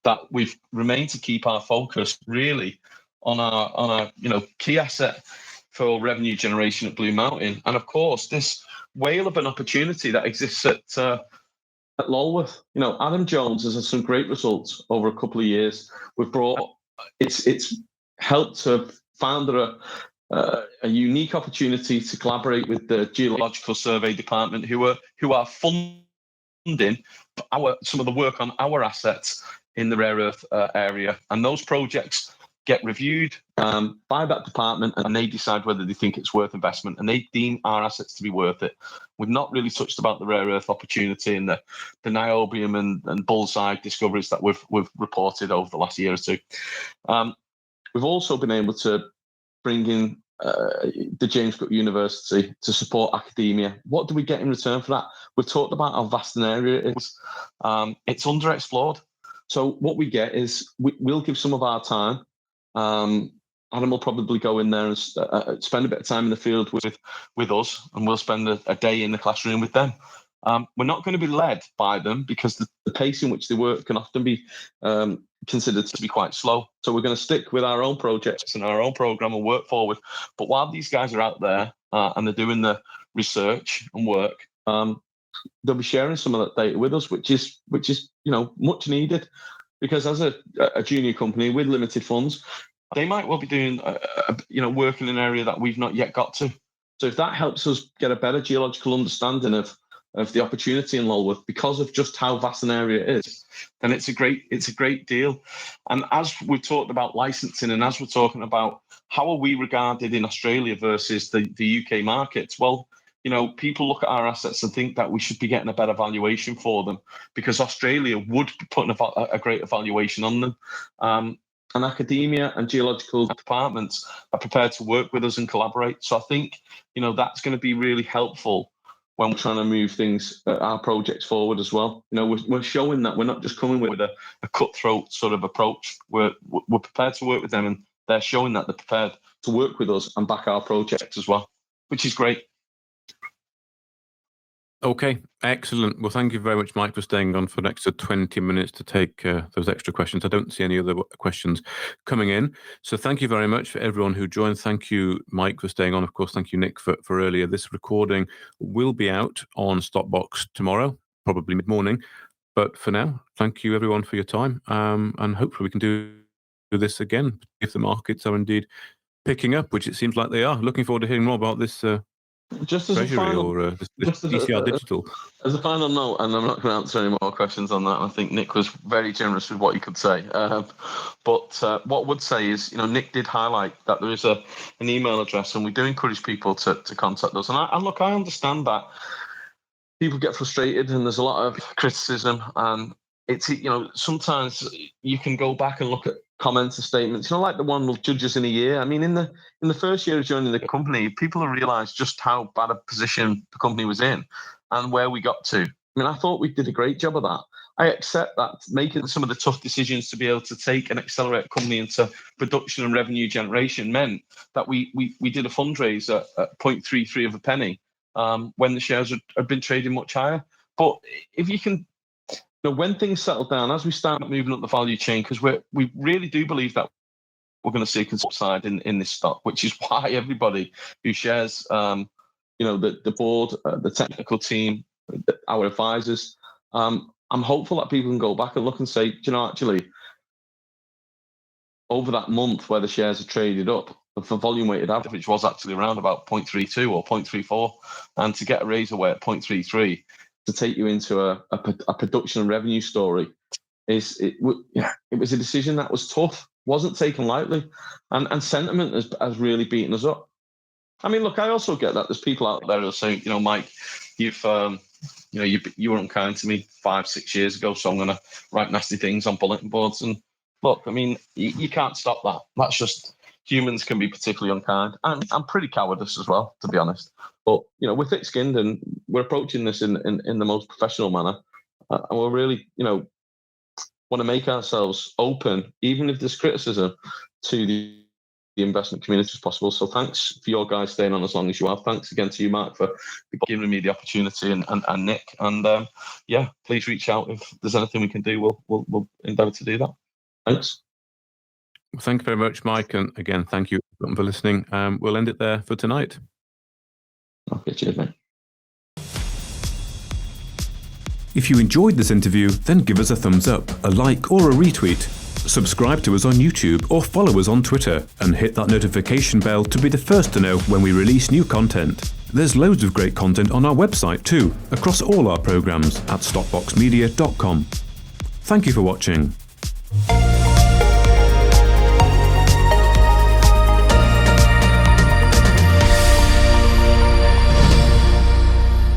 that we've remained to keep our focus really on our key asset for revenue generation at Blue Mountain, and of course this whale of an opportunity that exists at Lulworth. Adam Jones has had some great results over a couple of years. We've brought it's helped to founder a unique opportunity to collaborate with the Geological Survey Department, who are funding some of the work on our assets in the rare earth area, and those projects get reviewed by that department, and they decide whether they think it's worth investment, and they deem our assets to be worth it. We've not really touched about the rare earth opportunity and the niobium and bullseye discoveries that we've reported over the last year or two. We've also been able to bring in the James Cook University to support academia. What do we get in return for that? We've talked about how vast an area it is. It's underexplored. So what we get is we'll give some of our time. Adam will probably go in there and spend a bit of time in the field with us, and we'll spend a day in the classroom with them. We're not going to be led by them because the pace in which they work can often be considered to be quite slow. So we're going to stick with our own projects and our own program and work forward. But while these guys are out there and they're doing the research and work, they'll be sharing some of that data with us, which is much needed, because as a junior company with limited funds, they might well be doing work in an area that we've not yet got to. So if that helps us get a better geological understanding of the opportunity in Lulworth because of just how vast an area it is, then it's a great deal. And as we've talked about licensing, and as we're talking about how are we regarded in Australia versus the UK markets, well, people look at our assets and think that we should be getting a better valuation for them because Australia would be putting a greater valuation on them. And academia and geological departments are prepared to work with us and collaborate. So I think, that's going to be really helpful when we're trying to move things, our projects forward as well. We're showing that we're not just coming with a cutthroat sort of approach. We're prepared to work with them, and they're showing that they're prepared to work with us and back our projects as well, which is great. Okay, excellent. Well, thank you very much, Mike, for staying on for an extra 20 minutes to take those extra questions. I don't see any other questions coming in. So thank you very much for everyone who joined. Thank you, Mike, for staying on. Of course, thank you, Nick, for earlier. This recording will be out on Stopbox tomorrow, probably mid-morning. But for now, thank you, everyone, for your time. And hopefully we can do this again if the markets are indeed picking up, which it seems like they are. Looking forward to hearing more about this Just as a Treasury final, or just as ECR Digital? as a final note, and I'm not going to answer any more questions on that. I think Nick was very generous with what he could say. But what I would say is, Nick did highlight that there is an email address, and we do encourage people to contact us. And I understand that people get frustrated, and there's a lot of criticism, and it's sometimes you can go back and look at comments and statements, like the one will judge us in a year. I mean, in the first year of joining the company, people have realised just how bad a position the company was in and where we got to. I mean, I thought we did a great job of that. I accept that making some of the tough decisions to be able to take and accelerate a company into production and revenue generation meant that we did a fundraise at 0.33 of a penny when the shares had been trading much higher. But if you can, when things settle down, as we start moving up the value chain, because we really do believe that we're going to see a considerable upside in this stock, which is why everybody who shares, the board, the technical team, our advisors, I'm hopeful that people can go back and look and say, actually, over that month where the shares are traded up, the volume weighted average was actually around about 0.32 or 0.34, and to get a raise away at 0.33 to take you into a production and revenue story it was a decision that was tough, wasn't taken lightly, and sentiment has really beaten us up. I mean, look, I also get that there's people out there who are saying, Mike, you were unkind to me 5-6 years ago, so I'm going to write nasty things on bulletin boards. And look, I mean, you can't stop that. That's just, humans can be particularly unkind. I'm pretty cowardice as well, to be honest. But, we're thick-skinned, and we're approaching this in the most professional manner. And we're really, want to make ourselves open, even if there's criticism, to the investment community as possible. So thanks for your guys staying on as long as you have. Thanks again to you, Mark, for giving me the opportunity, and Nick. And please reach out if there's anything we can do. We'll endeavour to do that. Thanks. Well, thank you very much, Mike. And again, thank you for listening. We'll end it there for tonight. Okay, cheers, mate. If you enjoyed this interview, then give us a thumbs up, a like or a retweet. Subscribe to us on YouTube or follow us on Twitter, and hit that notification bell to be the first to know when we release new content. There's loads of great content on our website too, across all our programs at stopboxmedia.com. Thank you for watching.